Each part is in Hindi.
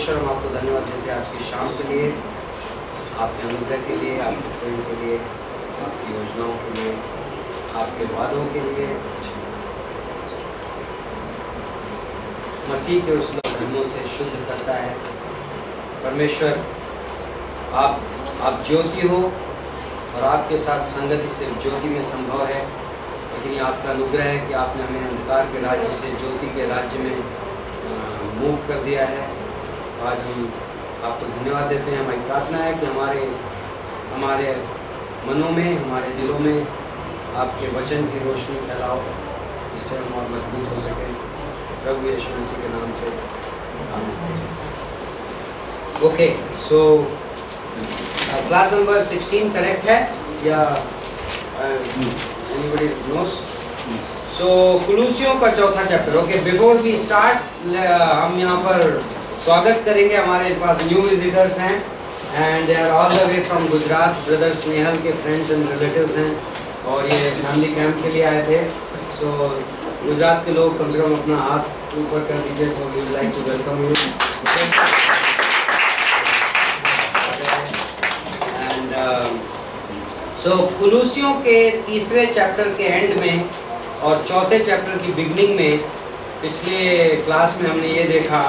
परमेश्वर हम आपको धन्यवाद देते हैं आज की शाम के लिए, आपके अनुग्रह के लिए, आपके प्रेम के लिए, आपकी योजनाओं के लिए, आपके वादों के लिए, मसीह के उस धर्मों से शुद्ध करता है। परमेश्वर आप ज्योति हो और आपके साथ संगति सिर्फ ज्योति में संभव है, लेकिन ये आपका अनुग्रह है कि आपने हमें अंधकार के राज्य से ज्योति के राज्य में मूव कर दिया है। आज हम आपको धन्यवाद देते हैं। हमारी प्रार्थना है कि हमारे मनों में, हमारे दिलों में आपके वचन की रोशनी फैलाओ, जिससे हम और मजबूत हो सकें। प्रभु यीशु मसीह के नाम से आमीन। Okay, so class number 16 correct है या anybody knows? So कुलूसियों का चौथा chapter. Okay, before we start हम यहाँ पर स्वागत करेंगे। हमारे पास न्यू विजिटर्स हैं and they are all the way from Gujarat. Brother Snehal के फ्रेंड्स एंड रिलेटिव्स हैं और ये फैमिली कैंप के लिए आए थे। सो गुजरात के लोग कम से कम अपना हाथ ऊपर कर दीजिए। So we would like to welcome you. So कुलूसियों के तीसरे चैप्टर के एंड में और चौथे चैप्टर की बिगनिंग में पिछले क्लास में हमने ये देखा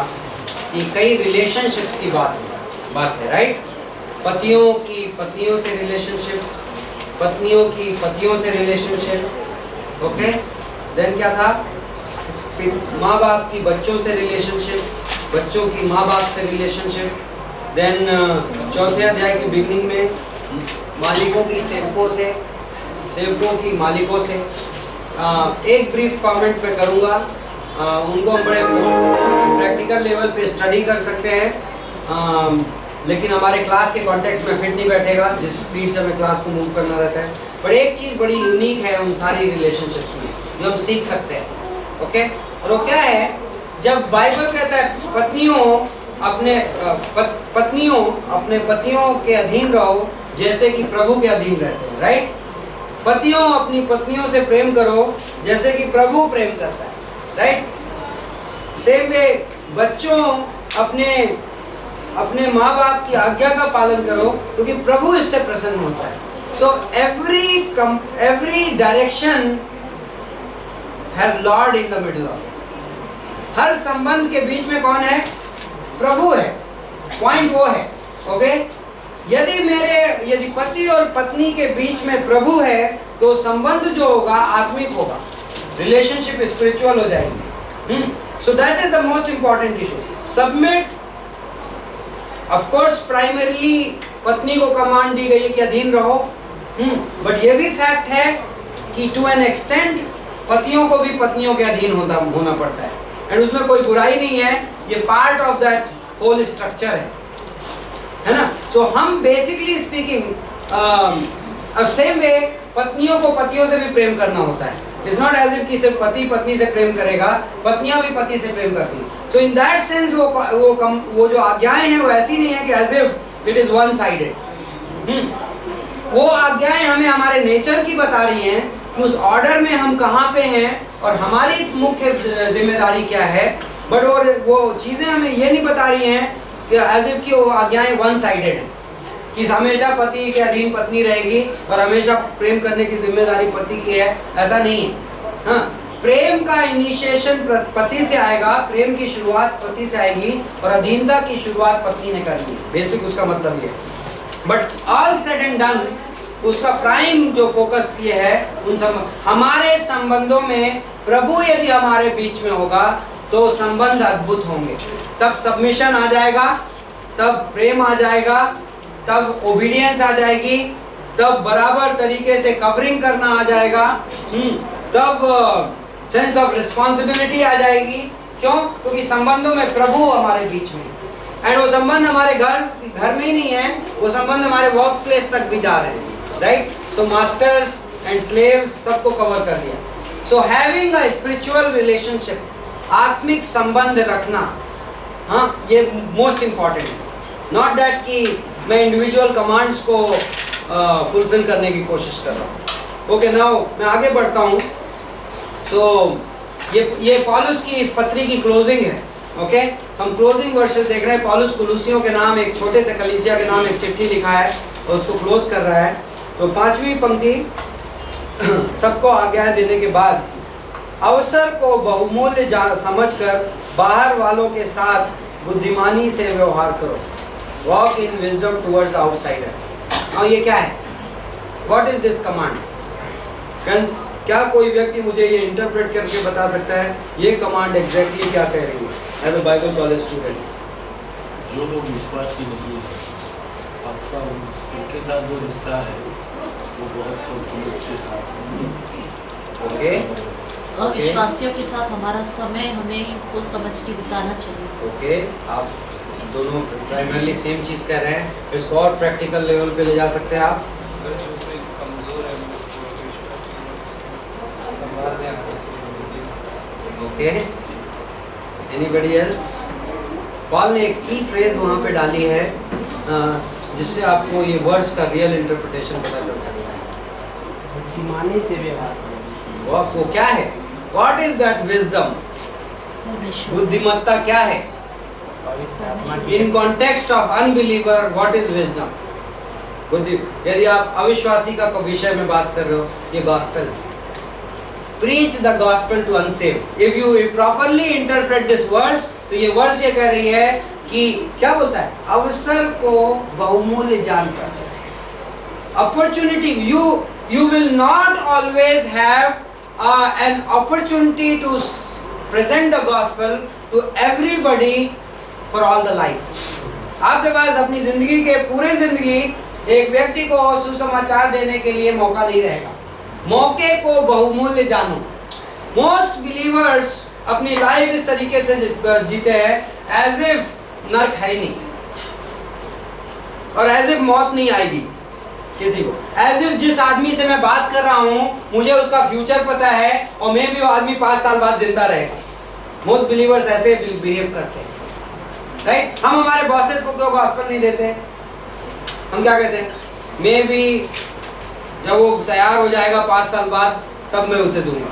कि कई रिलेशनशिप्स की बात है, राइट। पतियों की पत्नियों से रिलेशनशिप, पत्नियों की पतियों से रिलेशनशिप। ओके, देन क्या था? फिर माँ बाप की बच्चों से रिलेशनशिप, बच्चों की माँ बाप से रिलेशनशिप। देन चौथे अध्याय की बिगनिंग में मालिकों की सेवकों से, सेवकों की मालिकों से। एक ब्रीफ कमेंट पे करूँगा, उनको हम बड़े प्रैक्टिकल लेवल पे स्टडी कर सकते हैं, लेकिन हमारे क्लास के कॉन्टेक्स्ट में फिट नहीं बैठेगा जिस स्पीड से हमें क्लास को मूव करना रहता है। पर एक चीज़ बड़ी यूनिक है उन सारी रिलेशनशिप्स में जो हम सीख सकते हैं। ओके, और वो क्या है? जब बाइबल कहता है पत्नियों अपने पतियों के अधीन रहो जैसे कि प्रभु के अधीन रहते हैं, राइट। पतियों अपनी पत्नियों से प्रेम करो जैसे कि प्रभु प्रेम करता है, राइट। सेम वे बच्चों अपने माँ बाप की आज्ञा का पालन करो क्योंकि प्रभु इससे प्रसन्न होता है। So every direction has lord in the middle of. हर संबंध के बीच में कौन है? प्रभु है। पॉइंट वो है। ओके, यदि पति और पत्नी के बीच में प्रभु है तो संबंध जो होगा आत्मिक होगा, रिलेशनशिप स्पिरिचुअल हो जाएगी। सो that is the most important issue. Submit, of course primarily पत्नी को कमांड दी गई है कि अधीन रहो, बट ये भी फैक्ट है कि टू एन एक्सटेंट पतियों को भी पत्नियों के अधीन होना पड़ता है, एंड उसमें कोई बुराई नहीं है। ये part of that whole structure है ना। सो हम बेसिकली स्पीकिंग सेम वे पत्नियों को पतियों से भी प्रेम करना होता है। इट्स नॉट एज इफ कि सिर्फ पति पत्नी से प्रेम करेगा, पत्नियां भी पति से प्रेम करती हैं। सो इन दैट सेंस वो जो आज्ञाएं हैं वो ऐसी नहीं है कि as if it is one sided. वो आज्ञाएं हमें हमारे नेचर की बता रही हैं कि उस ऑर्डर में हम कहाँ पे हैं और हमारी मुख्य जिम्मेदारी क्या है, बट और वो चीज़ें हमें ये नहीं बता रही हैं कि एज इफ की वो आज्ञाएं वन साइडेड है कि हमेशा पति के अधीन पत्नी रहेगी और हमेशा प्रेम करने की जिम्मेदारी पति की है। ऐसा नहीं है। हाँ, प्रेम का इनिशिएशन पति से आएगा, प्रेम की शुरुआत पति से आएगी और अधीनता की शुरुआत पत्नी ने करनी है। बेसिक उसका मतलब ये है। But all said and done उसका प्राइम जो फोकस ये है हमारे संबंधों में प्रभु यदि हमारे बीच में होगा तो संबंध अद्भुत होंगे। तब सबमिशन आ जाएगा, तब प्रेम आ जाएगा, तब ओबीडियंस आ जाएगी, तब बराबर तरीके से कवरिंग करना आ जाएगा, तब सेंस ऑफ रिस्पॉन्सिबिलिटी आ जाएगी। क्यों? क्योंकि संबंधों में प्रभु हमारे बीच में, एंड वो संबंध हमारे घर में ही नहीं है, वो संबंध हमारे वर्क प्लेस तक भी जा रहे हैं, right. So masters and slaves सबको कवर कर दिया। So having a spiritual relationship, आत्मिक संबंध रखना, हाँ, ये मोस्ट इम्पॉर्टेंट है। नॉट दैट कि मैं इंडिविजुअल कमांड्स को फुलफिल करने की कोशिश कर रहा हूँ। ओके, नाउ मैं आगे बढ़ता हूँ। सो ये पौलुस की इस पत्री की क्लोजिंग है। ओके, हम क्लोजिंग वर्सेस देख रहे हैं। पौलुस कुलुसियों के नाम, एक छोटे से कलीसिया के नाम एक चिट्ठी लिखा है और उसको क्लोज कर रहा है। तो 5वीं पंक्ति, सबको आज्ञा देने के बाद अवसर को बहुमूल्य समझकर बाहर वालों के साथ बुद्धिमानी से व्यवहार करो। Walk in wisdom towards the outsider. और ये क्या है? What is this command? क्या कोई व्यक्ति मुझे ये इंटरप्रेट करके बता सकता है ये कमांड एग्जैक्टली क्या कह रही है as a Bible college student? जो लोग विश्वासी नहीं है, आपका उनके साथ जो रिश्ता है वो बहुत सोच समझ के साथ। ओके, अविश्वासियों के साथ हमारा समय हमें सोच समझ के बिताना चाहिए। ओके, आप दोनों प्राइमरली सेम चीज कह रहे हैं। इसको और प्रैक्टिकल लेवल पे ले जा सकते हैं आप। Okay, anybody else? पॉल ने एक की फ्रेज वहां पे डाली है जिससे आपको ये वर्ड्स का रियल इंटरप्रिटेशन पता चल सकता है। बुद्धिमानी से व्यवहार करो। वो क्या है? What is that wisdom? बुद्धिमत्ता क्या है? In context of unbeliever what is wisdom? बुद्धि। यदि आप अविश्वासी का विषय में बात कर रहे हो, ये gospel. Preach the gospel to unsaved. If you properly interpret this verse, तो ये वर्स ये कह रही है कि क्या बोलता है? अवसर को बहुमूल्य जानकर, opportunity, you will not always have an opportunity to present the gospel to everybody for all the life. आपके पास अपनी जिंदगी के पूरे जिंदगी एक व्यक्ति को सुसमाचार देने के लिए मौका नहीं रहेगा। मौके को बहुमूल्य जानो। मोस्ट बिलीवर्स अपनी लाइफ इस तरीके से जीते हैं एज इफ नर्क है ही नहीं और एज इफ मौत नहीं आएगी किसी को। एज इफ जिस आदमी से मैं बात कर रहा हूं मुझे उसका फ्यूचर पता है और मैं भी वो आदमी 5 साल बाद जिंदा रहेगा। मोस्ट बिलीवर्स ऐसे बिहेव करते हैं, राइट? हम हमारे बॉसेस को क्यों गॉस्पेल नहीं देते? हम क्या कहते हैं? मैं भी जब वो तैयार हो जाएगा 5 साल बाद तब मैं उसे दूंगा।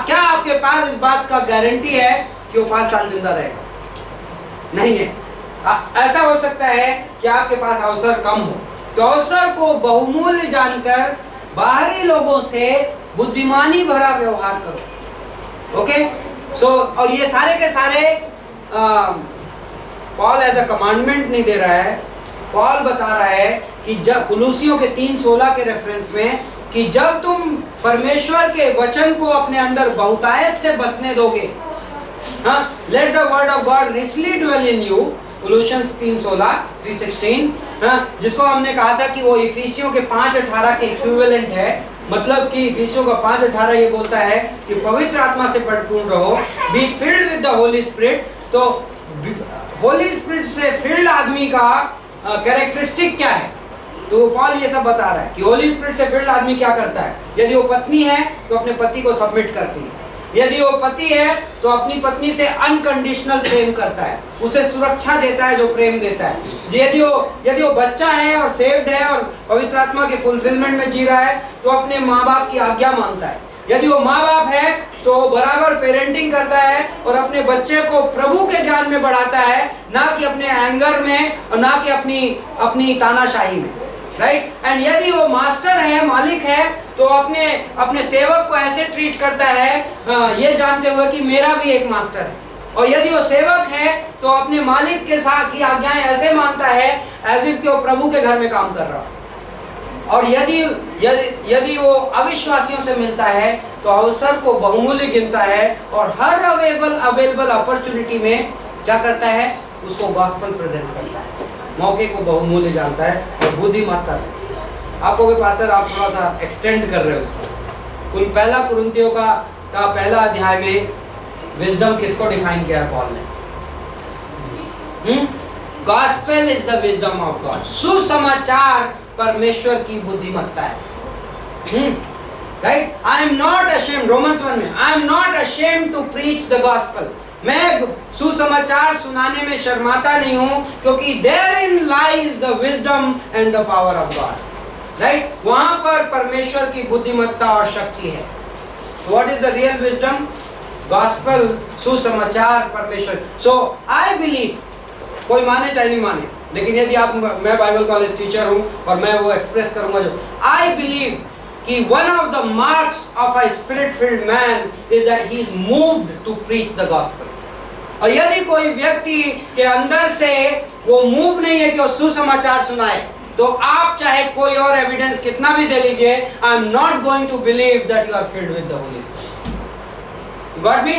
क्या आपके पास इस बात का गारंटी है कि वो 5 साल जिंदा रहेगा? नहीं है। ऐसा हो सकता है कि आपके पास अवसर कम हो, तो अवसर को बहुमूल्य जानकर बाहरी लोगों से बुद्धिमानी भरा व्यवहार करो। ओके, सो और ये सारे के सारे पॉल एज अ कमांडमेंट नहीं दे रहा है। पॉल बता रहा है कि जब कुलुसियों के 3:16 के रेफरेंस में कि जब तुम परमेश्वर के वचन को अपने अंदर बहुतायत से बसने दोगे, हाँ, let the word of God richly dwell in you, Colossians 3:16, हाँ, जिसको हमने कहा था कि वो इफिसियों के 5:18 के इक्विवेलेंट है। मतलब कि इफिसियों का 5:18 ये बोलता है कि पवित्र आत्मा से परिपूर्ण रहो, be filled with the Holi spirit. तो होली स्पिरिट से फिल्ड आदमी का कैरेक्टरिस्टिक क्या है? तो पॉल ये सब बता रहा है कि होली स्पिरिट से फिल्ड आदमी क्या करता है। यदि वो पत्नी है तो अपने पति को सबमिट करती है। यदि वो पति है तो अपनी पत्नी से अनकंडीशनल प्रेम करता है, उसे सुरक्षा देता है जो प्रेम देता है। यदि वो बच्चा है और सेव्ड है और पवित्र आत्मा के फुलफिलमेंट में जी रहा है तो अपने माँ बाप की आज्ञा मानता है। यदि वो माँ बाप है तो बराबर पेरेंटिंग करता है और अपने बच्चे को प्रभु के ज्ञान में बढ़ाता है, ना कि अपने एंगर में और ना कि अपनी तानाशाही में, राइट? एंड यदि वो मास्टर है, मालिक है, तो अपने सेवक को ऐसे ट्रीट करता है ये जानते हुए कि मेरा भी एक मास्टर है। और यदि वो सेवक है तो अपने मालिक के साथ की आज्ञाएं ऐसे मानता है एज इफ कि वो प्रभु के घर में काम कर रहा हो। और यदि वो अविश्वासियों से मिलता है तो अवसर को बहुमूल्य गिनता है और हर अवेलेबल अपॉर्चुनिटी में क्या करता है? उसको गॉस्पेल प्रेजेंट करता है, मौके को बहुमूल्य जानता है और बुद्धिमत्ता से। आपको कोई पास्टर आप थोड़ा सा एक्सटेंड कर रहे हो उसको। पहला कुरिन्थियों का पहला अध्याय में विजडम किसको डिफाइन किया है पॉल ने? Gospel is the wisdom of God. सुसमाचार परमेश्वर की बुद्धिमत्ता है, right? I am not ashamed, Romans 1 में, I am not ashamed to preach the gospel. मैं सुसमाचार सुनाने में शर्माता नहीं हूं क्योंकि therein lies the wisdom and the power of God, right? वहां पर परमेश्वर की बुद्धिमत्ता और शक्ति है। So what is the real wisdom? Gospel, सुसमाचार परमेश्वर। सो आई बिलीव, कोई माने चाहे नहीं माने, लेकिन यदि आप, मैं बाइबल कॉलेज टीचर हूं और मैं वो एक्सप्रेस करूंगा जो आई बिलीव कि one of the marks of a spirit filled man is that he is moved to preach the gospel. और यदि कोई व्यक्ति के अंदर से वो मूव नहीं है कि वो सुसमाचार सुनाए, तो आप चाहे कोई और एविडेंस कितना भी दे लीजिए, I am not going to believe that you are filled with the Holi spirit. Got me?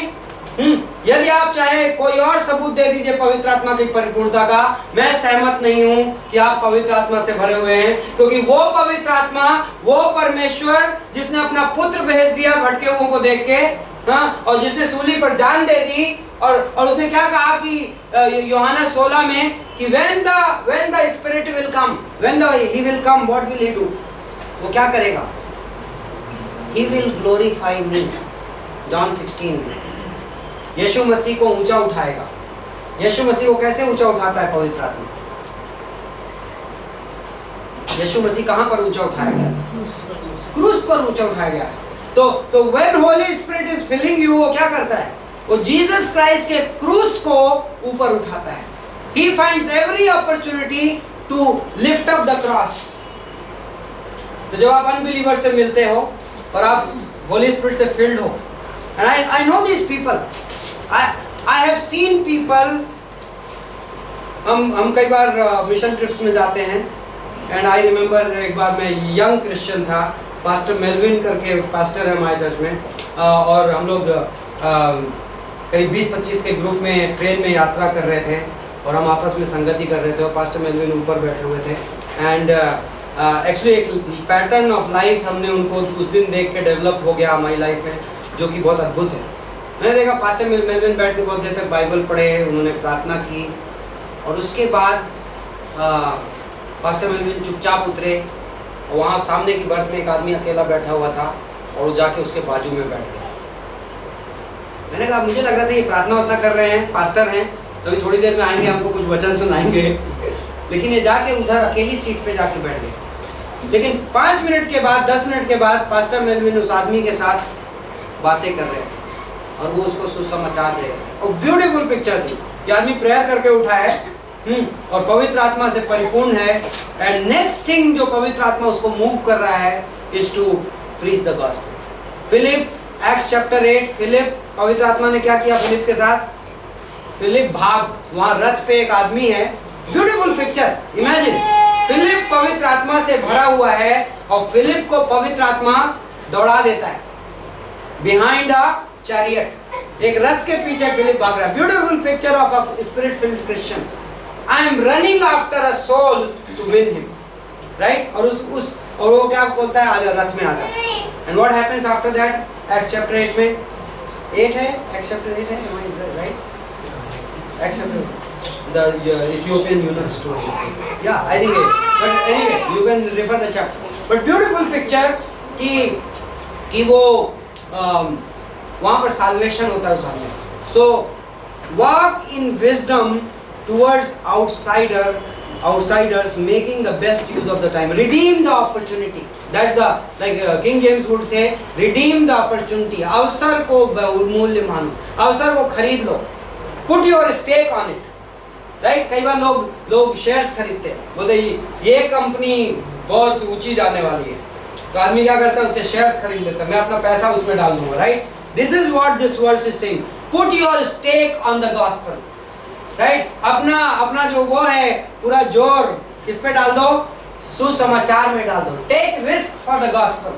यदि आप चाहे कोई और सबूत दे दीजिए पवित्र आत्मा की परिपूर्णता का, मैं सहमत नहीं हूं कि आप पवित्र आत्मा से भरे हुए हैं, क्योंकि वो पवित्र आत्मा, वो परमेश्वर जिसने अपना पुत्र भेज दिया भटके हुओं को देख के, हाँ, और जिसने सूली पर जान दे दी, और उसने क्या कहा कि यूहन्ना 16 में कि when the spirit will come, he will come, what will he do? वो क्या करेगा? He will glorify me, John 16 में। यीशु मसीह को ऊंचा उठाएगा। यीशु मसीह को कैसे ऊंचा उठाता है पवित्र आत्मा? यीशु मसीह कहां पर ऊंचा उठाया गया? क्रूस पर ऊंचा उठाया गया। तो when Holy Spirit is filling you, वो क्या करता है? वो जीसस क्राइस्ट के क्रूस को ऊपर उठाता है। He finds every opportunity to lift up the cross। तो जब आप अनबिलीवर से मिलते हो और आप होली स्पिरिट से फिल्ड हो, and I know these people, I have seen people, हम कई बार मिशन ट्रिप्स में जाते हैं, एंड आई रिमेम्बर एक बार मैं यंग क्रिश्चियन था, पास्टर मेलविन करके पास्टर है हमारे चर्च में, और हम लोग करीब 20-25 के ग्रुप में ट्रेन में यात्रा कर रहे थे और हम आपस में संगति कर रहे थे और पास्टर मेलविन ऊपर बैठे हुए थे। एंड एक्चुअली एक पैटर्न ऑफ लाइफ हमने उनको उस दिन देख के डेवलप हो गया हमारी लाइफ में, जो कि बहुत अद्भुत है। मैंने देखा पास्टर मेलविन बैठ के बहुत देर तक बाइबल पढ़े, उन्होंने प्रार्थना की, और उसके बाद पास्टर मेलविन चुपचाप उतरे और वहाँ सामने की बर्थ में एक आदमी अकेला बैठा हुआ था और वो जाके उसके बाजू में बैठ गया। मैंने कहा, मुझे लग रहा था ये प्रार्थना उतना कर रहे हैं, पास्टर हैं, तो अभी थोड़ी देर में आएंगे, हमको कुछ वचन सुनाएंगे, लेकिन ये जाके उधर अकेली सीट पे जाके बैठ गए। लेकिन 5 मिनट के बाद, 10 मिनट के बाद पास्टर मेलविन उस आदमी के साथ बातें कर रहे थे और वो उसको सुसमाचार दे रहे थे। और ब्यूटीफुल पिक्चर थी। ये आदमी प्रेयर करके उठा है और पवित्र आत्मा से परिपूर्ण है, एंड नेक्स्ट थिंग जो पवित्र आत्मा उसको मूव कर रहा है is to preach the gospel. Philip, Acts chapter 8, Philip, पवित्र आत्मा ने क्या किया फिलिप के साथ? फिलिप भाग, वहां रथ पे एक आदमी है, ब्यूटीफुल पिक्चर, इमेजिन, फिलिप पवित्र आत्मा से भरा हुआ है और फिलिप को पवित्र आत्मा दौड़ा देता है बिहाइंड अ चैरियट। एक रथ के पीछे फिलिप भाग रहा है। Beautiful picture of a spirit filled Christian. I am running after a soul to win him, right? और वो क्या बोलता है? आजा, रथ में आजा। And what happens after that? Acts chapter 8 में, 8 है, एक्ट्स चैप्टर 8 है, right? Acts chapter, the Ethiopian eunuch story. Yeah, I think it. But anyway, you can refer the chapter. But beautiful picture कि वो वहाँ पर salvation होता है उस आदमी। So walk in wisdom towards outsiders, making the best use of the time. Redeem the opportunity. That's the, like King James would say, redeem the opportunity. अवसर को मूल्य मानो, अवसर को खरीद लो. Put your stake on it. Right? कई बार लोग शेयर्स खरीदते हैं, बोलते ये कंपनी बहुत ऊंची जाने वाली है, तो आदमी क्या करता है? उसके शेयर्स खरीद लेता है, मैं अपना पैसा उसमें डाल दूंगा, right? This is what this verse is saying, put your stake on the gospel, right? अपना जो वो है पूरा जोर किस पे डाल दो? सुसमाचार में डाल दो। Take risk for the gospel,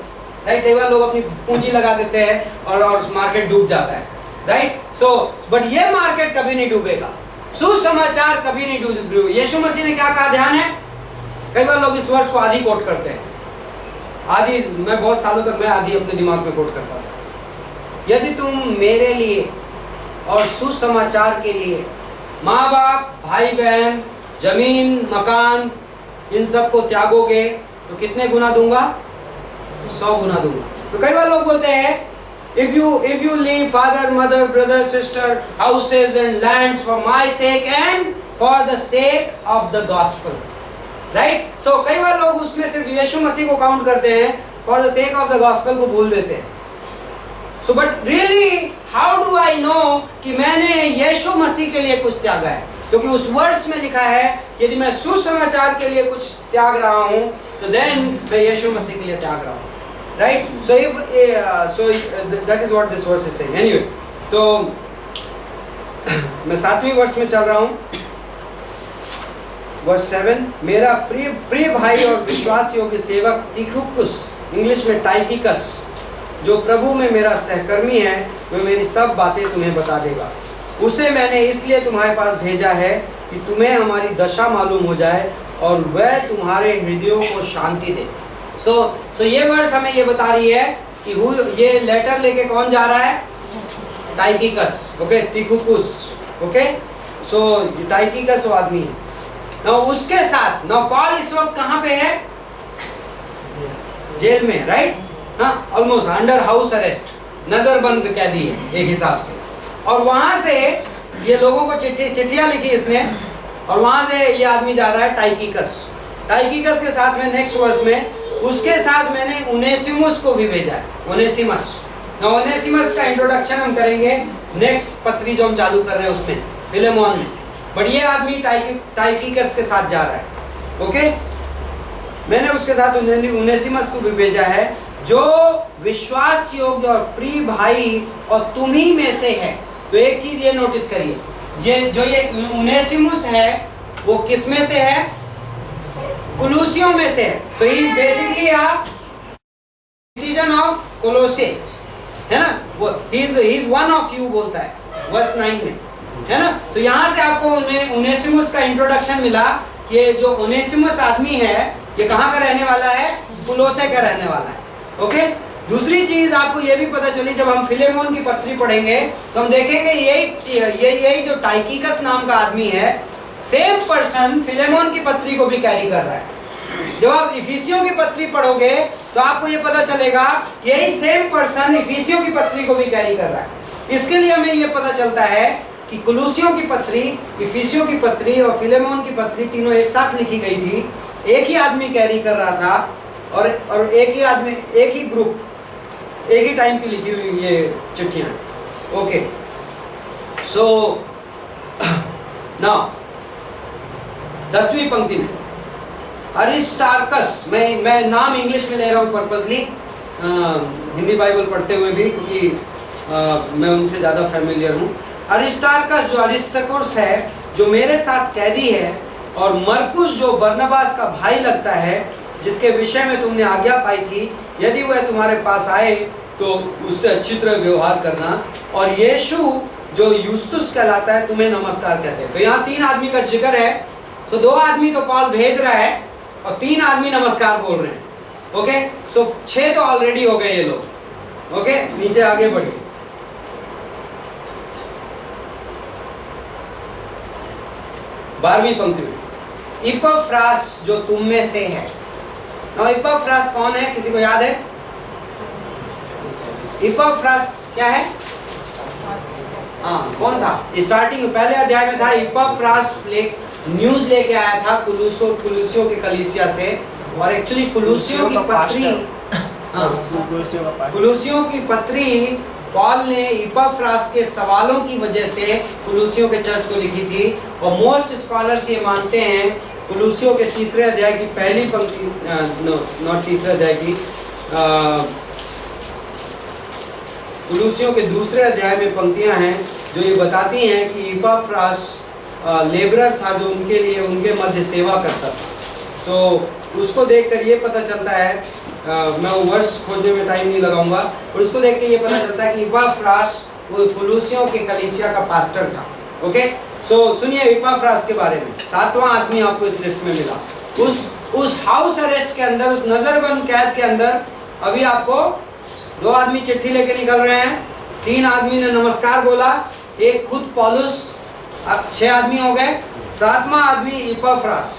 right? कई बार लोग अपनी पूंजी लगा देते हैं और मार्केट डूब जाता है, राइट? सो बट ये मार्केट कभी नहीं डूबेगा, सुसमाचार कभी नहीं डूबेगा। यीशु मसीह ने क्या कहा? ध्यान है? कई बार लोग इस वर्ष को आधी कोट करते हैं, आधी, मैं बहुत सालों तक मैं आधी अपने दिमाग में कोट करता था। यदि तुम मेरे लिए और सुसमाचार के लिए माँ बाप, भाई बहन, जमीन, मकान, इन सब को त्यागोगे तो कितने गुना दूंगा? 100 गुना दूंगा। तो कई बार लोग बोलते हैं, if you leave father, mother, brother, sister, houses and lands for my sake and for the sake of the gospel, right? So कई बार लोग उसमें सिर्फ यीशु मसीह को काउंट करते हैं, for the sake of the gospel को भूल देते हैं। So but really how do I know कि मैंने यीशु मसीह के लिए कुछ त्यागा है? क्योंकि उस वर्ष में लिखा है यदि मैं सुसमाचार के लिए कुछ त्याग रहा हूं तो देन मैं यीशु मसीह के लिए त्याग रहा हूं, right? So that is what this verse is saying. Anyway, तो मैं 7वें वर्ष में चल रहा हूं, वर्स 7। मेरा प्रिय भाई और विश्वास योग्य सेवक तीखुकुस, इंग्लिश में टाइकिकस, जो प्रभु में मेरा सहकर्मी है, वह मेरी सब बातें तुम्हें बता देगा। उसे मैंने इसलिए तुम्हारे पास भेजा है कि तुम्हें हमारी दशा मालूम हो जाए और वह तुम्हारे हृदयों को शांति दे। सो ये वर्ष हमें ये बता रही है कि ये लेटर लेके कौन जा रहा है? टाइकिकस, ओके, तीखुकुस, ओके। सो टाइकिकस वो आदमी है ना। उसके साथ ना पॉल इस वक्त कहाँ पे है? जेल में, राइट? हाँ, ऑलमोस्ट अंडर हाउस अरेस्ट, नजरबंद कैदी है एक हिसाब से। और वहां से ये लोगों को चिट्ठियां लिखी इसने, और वहां से ये आदमी जा रहा है टाइकिकस। टाइकिकस के साथ में नेक्स्ट वर्स में उसके साथ मैंने उनेसिमुस को भी भेजा है, उनेसिमस। ना उनेसिमस का इंट्रोडक्शन हम करेंगे नेक्स्ट पत्री जो हम चालू कर रहे हैं उसमें, फिलेमोन में। बट ये आदमी टाइकिकस के साथ जा रहा है, ओके। मैंने उसके साथ उनेसिमस को भी भेजा है, जो विश्वास योग्य और प्रिय भाई और तुम्ही में से है। तो एक चीज ये नोटिस करिए, ये उनेसिमुस है वो किस में से है? कुलूसियों में से है। So he is basically a citizen of Colosse, है ना? वो he is one of you बोलता है वर्स 9 में, है ना? तो यहाँ से आपको उनेसिमुस का इंट्रोडक्शन मिला कि ये जो उनेसिमुस आदमी है ये कहाँ का रहने वाला है? कुलोसे का रहने वाला है, ओके। दूसरी चीज आपको ये भी पता चली, जब हम फिलेमोन की पत्री पढ़ेंगे तो हम देखेंगे यही जो टाइकिकस नाम का आदमी है, सेम पर्सन फिलेमोन की पत्री को भी कैरी कर रहा है। जब आप इफिसियों की पत्री पढ़ोगे तो आपको ये पता चलेगा यही सेम पर्सन इफिसियों की पत्री को भी कैरी कर रहा है। इसके लिए हमें ये पता चलता है कि कुलूसियों की पत्री, इफिसियों की पत्री और फिलेमोन की पत्री तीनों एक साथ लिखी गई थी। एक ही आदमी कैरी कर रहा था और एक ही आदमी, एक ही ग्रुप, एक ही टाइम की लिखी हुई ये चिट्ठियां, ओके। सो नाउ 10वीं पंक्ति में अरिस्टार्कस, मैं नाम इंग्लिश में ले रहा हूँ पर्पसली, हिंदी बाइबल पढ़ते हुए भी, क्योंकि मैं उनसे ज़्यादा फैमिलियर हूँ। अरिस्टार्कस जो अरिस्तर्कुस है, जो मेरे साथ कैदी है, और मरकुस जो बरनबास का भाई लगता है, जिसके विषय में तुमने आज्ञा पाई थी, यदि वह तुम्हारे पास आए तो उससे अच्छी तरह व्यवहार करना। और यीशु जो यूस्तुस कहलाता है तुम्हें नमस्कार कहते हैं। तो यहाँ 3 आदमी का जिक्र है। सो 2 आदमी तो पॉल भेज रहा है और 3 आदमी नमस्कार बोल रहे हैं, ओके। सो 6 तो ऑलरेडी हो गए ये लोग, ओके। नीचे आगे बढ़िए, बारहवीं पंक्ति में इपफ्रास जो तुम में से है। now इपफ्रास कौन है? किसी को याद है? इपफ्रास क्या है? हाँ, कौन था? स्टार्टिंग में पहले अध्याय में था। इपफ्रास न्यूज लेके आया था कुलूसियों की कलीसिया से, और एक्चुअली कुलूसियों की पत्री, कुलूसियों की पत्री पॉल ने इपफ्रास के सवालों की वजह से कुलूसियों के चर्च को लिखी थी। और मोस्ट स्कॉलर्स ये मानते हैं कुलूसियों के 3 अध्याय की पहली पंक्ति, नॉट 3 अध्याय की, कुलूसियों के 2 अध्याय में पंक्तियां हैं जो ये बताती हैं कि इपफ्रास लेबरर था जो उनके लिए, उनके मध्य सेवा करता था। सो उसको देखकर ये पता चलता है, मैं वो वर्ष खोजने में टाइम नहीं लगाऊंगा, और उसको देख के ये पता चलता है कि इपफ्रास वो कुलूसियों के कलीसिया का पास्टर था, ओके। सो सुनिए इपफ्रास के बारे में। 7वां आदमी आपको इस लिस्ट में मिला। उस हाउस अरेस्ट के अंदर, उस नजरबंद कैद के अंदर अभी आपको 2 आदमी चिट्ठी लेके निकल रहे हैं। 3 आदमी ने नमस्कार बोला, एक खुद पौलुस, अब 6 आदमी हो गए। 7वां आदमी इपफ्रास,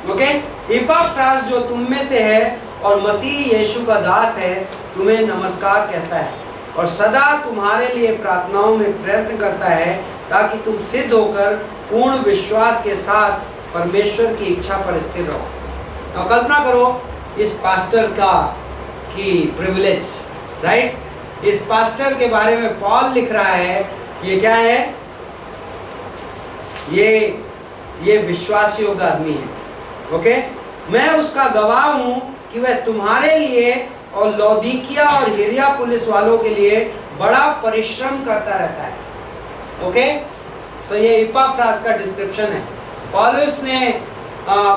ओके। इपफ्रास जो तुम में से है और मसीह यीशु का दास है, तुम्हें नमस्कार कहता है और सदा तुम्हारे लिए प्रार्थनाओं में प्रयत्न करता है, ताकि तुम सिद्ध होकर पूर्ण विश्वास के साथ परमेश्वर की इच्छा पर स्थिर रहो। अब कल्पना करो इस पास्टर की प्रिविलेज, राइट? इस पास्टर के बारे में पॉल लिख रहा है, ये क्या है, ये विश्वास योग्य आदमी है। ओके, मैं उसका गवाह हूं कि वह तुम्हारे लिए और लौदीकिया और हिरिया पुलिस वालों के लिए बड़ा परिश्रम करता रहता है। ओके, सो ये इपाफ्रास का डिस्क्रिप्शन है। पौलुस ने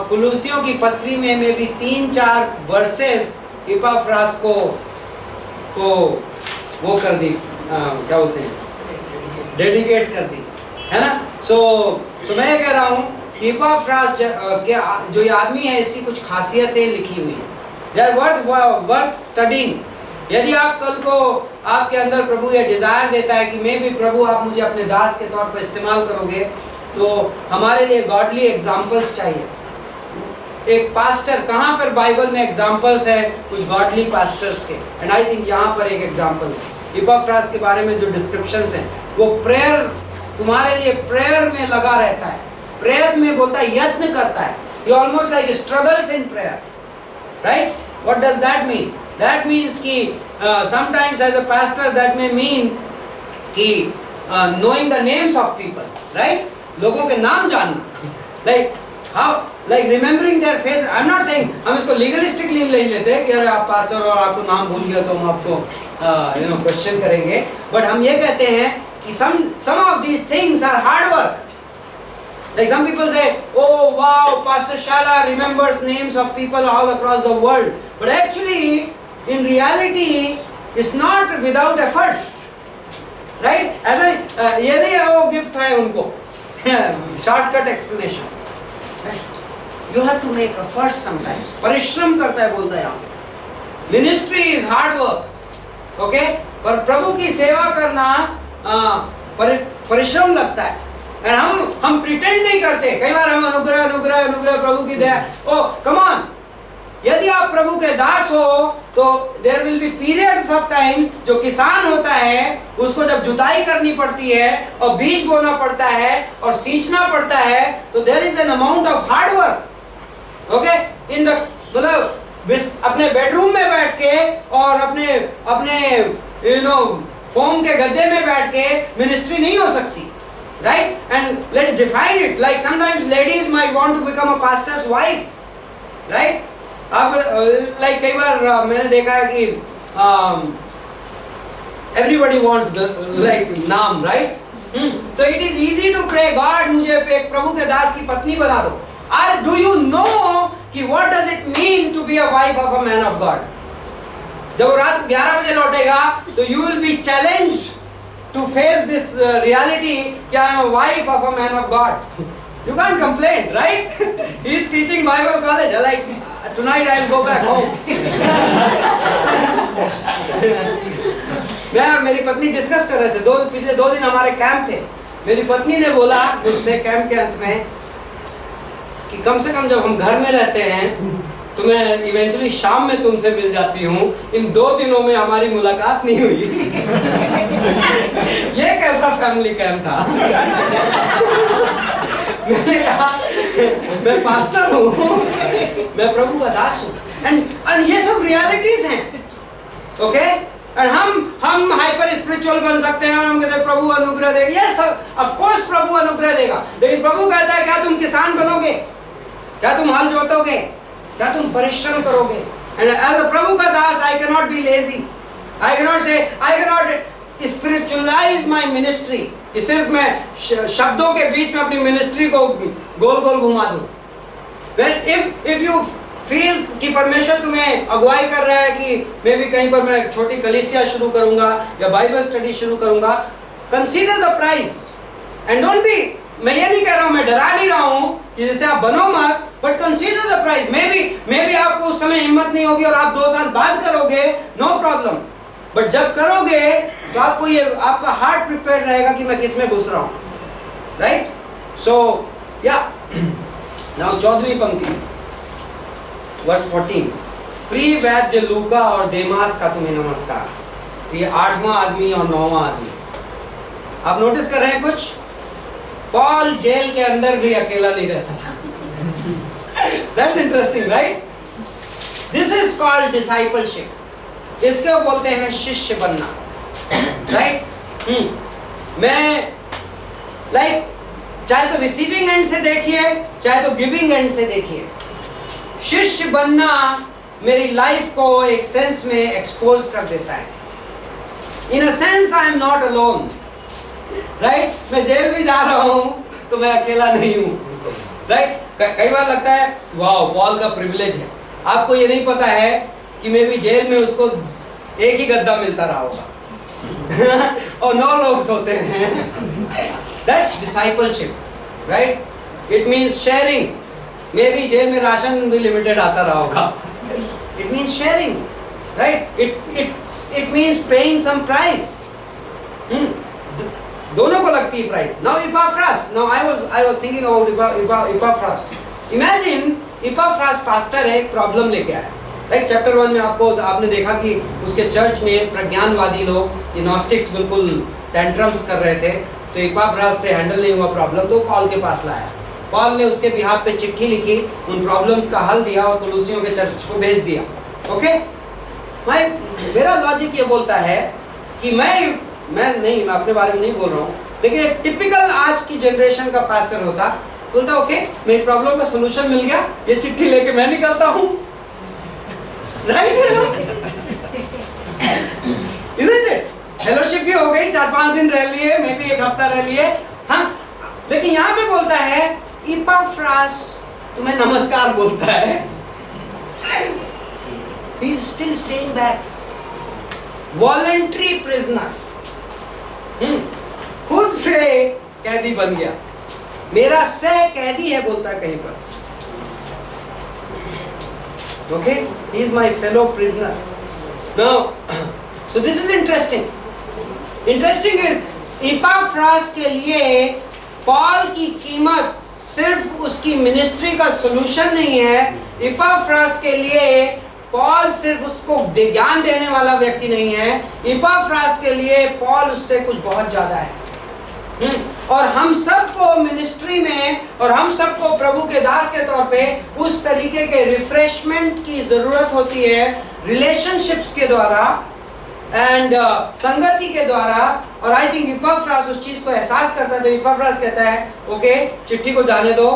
कुलुसियों की पत्री में भी 3-4 वर्सेस इपाफ्रास को वो कर दी, क्या बोलते हैं, डेडिकेट कर दी, है ना। सो मैं ये कह रहा हूँ कि इपाफ्रास जो ये आदमी है, इसकी कुछ खासियतें लिखी हुई हैं, दे आर वर्थ स्टडिंग। यदि आप कल को आपके अंदर प्रभु ये डिजायर देता है कि मैं भी प्रभु आप मुझे अपने दास के तौर पर इस्तेमाल करोगे, तो हमारे लिए गॉडली एग्जाम्पल्स चाहिए। एक पास्टर, कहाँ पर बाइबल में एग्जाम्पल्स है कुछ गॉडली पास्टर्स के, एंड आई थिंक यहाँ पर एक एग्जाम्पल है। इपाफ्रास के बारे में जो डिस्क्रिप्शंस हैं, वो प्रेयर, तुम्हारे लिए प्रेयर में लगा रहता है, प्रेयर में बोलता है, यत्न करता है। He almost like struggles in prayer, right. What does that mean? That means कि sometimes as a pastor that may mean कि knowing the names of people, right? लोगों के नाम जानना, like how, like remembering their face. I'm not saying हम इसको legalistically नहीं लेते कि अरे आप पास्टर और आपको नाम भूल गया तो हम आपको क्वेश्चन करेंगे, बट हम ये कहते हैं कि some of these things are hard work. Like some people say, oh wow, Pastor Shala remembers names of people all across the world, but actually in reality it's not without efforts. Right, ऐसा ये नहीं है वो गिफ्ट है उनको, shortcut explanation. You have to make efforts sometimes, परिश्रम करता है बोलता है यहाँ पे। Ministry is hard work, okay, पर प्रभु की सेवा करना परिश्रम लगता है। एंड हम प्रिटेंड नहीं करते, कई बार हम अनुग्रह अनुग्रह अनुग्रह प्रभु की दया, ओ कम ऑन। यदि आप प्रभु के दास हो तो there will be periods of time, जो किसान होता है उसको जब जुताई करनी पड़ती है और बीज बोना पड़ता है और सींचना पड़ता है, तो there is an amount of hard work. Okay, in the मतलब अपने बेडरूम में बैठ के और अपने फोम के गद्दे में बैठ के मिनिस्ट्री नहीं हो सकती, right. And let's define it, like sometimes ladies might want to become a pastor's wife, right. अब लाइक कई बार मैंने देखा है कि एवरीबॉडी वांट्स लाइक नाम, राइट। तो it is easy to pray, God मुझे एक प्रभु के दास की पत्नी बना दो। और डू यू नो कि what does it mean to be a wife of a man of God? जब वो रात 11 बजे लौटेगा तो you will be challenged to face this reality कि I am a wife of a man of God. You can't complain, right? He is teaching Bible college. Like tonight, I'll go back home. मैं और मेरी पत्नी डिस्कस कर रहे थे, पिछले 2 दिन हमारे कैंप थे। मेरी पत्नी ने बोला मुझसे कैंप के अंत में कि कम से कम जब हम घर में रहते हैं तो मैं इवेंचुअली शाम में तुमसे मिल जाती हूँ, इन 2 दिनों में हमारी मुलाकात नहीं हुई। ये कैसा फैमिली कैंप था? मैंने कहा मैं पास्टर हूँ, मैं प्रभु का दास हूँ, एंड ये सब रियलिटीज हैं, ओके। एंड हम हाइपर स्पिरिचुअल बन सकते हैं और हम कहते हैं प्रभु अनुग्रह देगा। यस, ऑफ कोर्स प्रभु अनुग्रह देगा, लेकिन प्रभु कहता है क्या तुम किसान बनोगे? क्या तुम हल जोतोगे? क्या तुम परिश्रम करोगे? एंड एज अ प्रभु का दास I can not be lazy, I can not spiritualise my ministry, कि सिर्फ मैं शब्दों के बीच में अपनी मिनिस्ट्री को गोल गोल घुमा दूं। इफ यू फील कि परमेश्वर तुम्हें अगुवाई कर रहा है कि मैं भी कहीं पर मैं छोटी कलीसिया शुरू करूंगा या बाइबल स्टडी शुरू करूंगा, consider the price and don't be, मैं ये नहीं कह रहा हूं, मैं डरा नहीं रहा हूं कि जैसे आप बनो मत, बट कंसीडर द प्राइस। मे भी आपको उस समय हिम्मत नहीं होगी और आप 2 साल बाद करोगे, नो प्रॉब्लम, बट जब करोगे तो आपको ये आपका हार्ट प्रिपेयर रहेगा कि मैं किस में घुस रहा हूं, राइट। सो या नाउ 14वीं पंक्ति, वर्स 14, प्रिय वैद्य लूका और देमास का तुम्हें नमस्कार। ये 8वां आदमी और 9वां आदमी, आप नोटिस कर रहे हैं कुछ? पॉल जेल के अंदर भी अकेला नहीं रहता था। That's interesting, right? This is called discipleship. इसको बोलते हैं शिष्य बनना। राइट? मैं चाहे तो रिसीविंग एंड से देखिए, चाहे तो गिविंग एंड से देखिए, शिष्य बनना मेरी लाइफ को एक सेंस में एक्सपोज कर देता है. In a sense I am not alone, right? मैं जेल भी जा रहा हूं तो मैं अकेला नहीं हूं, राइट? कई बार लगता है वाह पॉल का प्रिविलेज है. आपको ये नहीं पता है कि मे भी जेल में उसको एक ही गद्दा मिलता रहा होगा और 9 लोग सोते हैं. That's discipleship, right? It means sharing. मे भी जेल में राशन भी लिमिटेड आता रहा होगा. It means sharing, right? It means paying some price. दोनों को लगती है price. Now Epaphras. Now I was thinking about Epaphras. Imagine Epaphras pastor है, एक प्रॉब्लम लेके आया. राइट? चैप्टर 1 में आपने देखा कि उसके चर्च में प्रज्ञानवादी लोग, नॉस्टिक्स बिल्कुल टेंट्रम्स कर रहे थे. तो एपाफ्रास से हैंडल नहीं हुआ प्रॉब्लम, तो पॉल के पास लाया. पॉल ने उसके बिहाफ पे चिट्ठी लिखी, उन प्रॉब्लम्स का हल दिया और कुलूसियों के चर्च को भेज दिया. ओके? मेरा लॉजिक ये बोलता है कि मैं अपने बारे में नहीं बोल रहा हूँ, लेकिन एक टिपिकल आज की जनरेशन का पास्टर होता, बोलता ओके मेरी प्रॉब्लम का सलूशन मिल गया, ये चिट्ठी लेके मैं निकलता हूँ. राइट? Isn't it? फेलोशिप भी हो गई, 4-5 दिन रह लिए, मैं भी 1 हफ्ता रह लिए. हाँ, लेकिन यहाँ पे बोलता है इपाफ्रास तुम्हें नमस्कार बोलता है. He is still staying back. Voluntary prisoner. खुद से कैदी बन गया. मेरा सह कैदी है बोलता है कहीं पर. Okay? He is my fellow prisoner. Now, so this is interesting. Interesting है, इपाफ्रास के लिए पॉल की कीमत सिर्फ उसकी मिनिस्ट्री का सलूशन नहीं है. इपाफ्रास के लिए पॉल सिर्फ उसको ज्ञान देने वाला व्यक्ति नहीं है. इपाफ्रास के लिए पॉल उससे कुछ बहुत ज्यादा है. और हम सबको मिनिस्ट्री में और हम सबको प्रभु के दास के तौर पे उस तरीके के रिफ्रेशमेंट की जरूरत होती है, रिलेशनशिप्स के द्वारा एंड संगति के द्वारा. और आई थिंक इपाफ्रास उस चीज को एहसास करता है. तो इपाफ्रास कहता है ओके चिट्ठी को जाने दो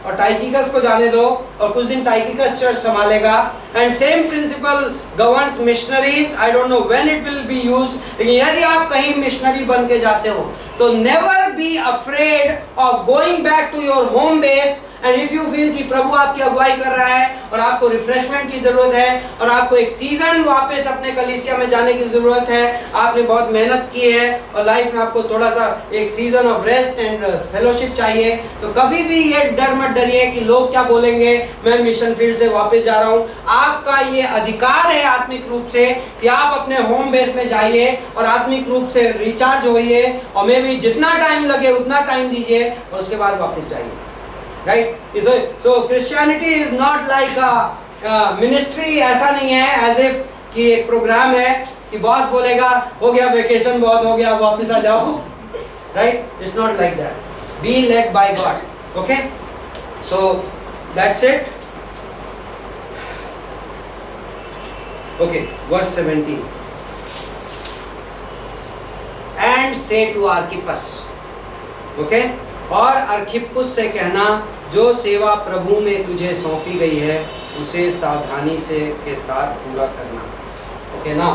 और टाइकिकस को जाने दो, और कुछ दिन टाइकिकस चर्च संभालेगा. And same principle governs missionaries. I don't know when it will be used, लेकिन यदि आप कहीं मिशनरी बन के जाते हो तो never be afraid of going back to your home base. And if you feel कि प्रभु आपकी अगुवाई कर रहा है और आपको रिफ्रेशमेंट की जरूरत है और आपको एक सीजन वापस अपने कलीसिया में जाने की जरूरत है, आपने बहुत मेहनत की है और लाइफ में आपको थोड़ा सा एक season of rest and fellowship चाहिए, तो कभी भी ये डर मत डरिए कि लोग क्या बोलेंगे, मैं मिशन फील्ड से वापस जा रहा हूँ. आपका ये अधिकार है आत्मिक रूप से कि आप अपने होम बेस में जाइए और आत्मिक रूप से रिचार्ज होइए, और मे भी जितना टाइम लगे उतना टाइम दीजिए और उसके बाद वापस जाइए. Right? So Christianity is not like a ministry. ऐसा नहीं है as if कि एक प्रोग्राम है कि बॉस बोलेगा हो गया वेकेशन बहुत हो गया वापस आ जाओ. Right? It's not like that. Be led by God. Okay? So that's it. Okay, verse 17. And say to Archippus. Okay? और अर्खिप्पुस से कहना जो सेवा प्रभु में तुझे सौंपी गई है उसे सावधानी से के साथ पूरा करना. ओके ना,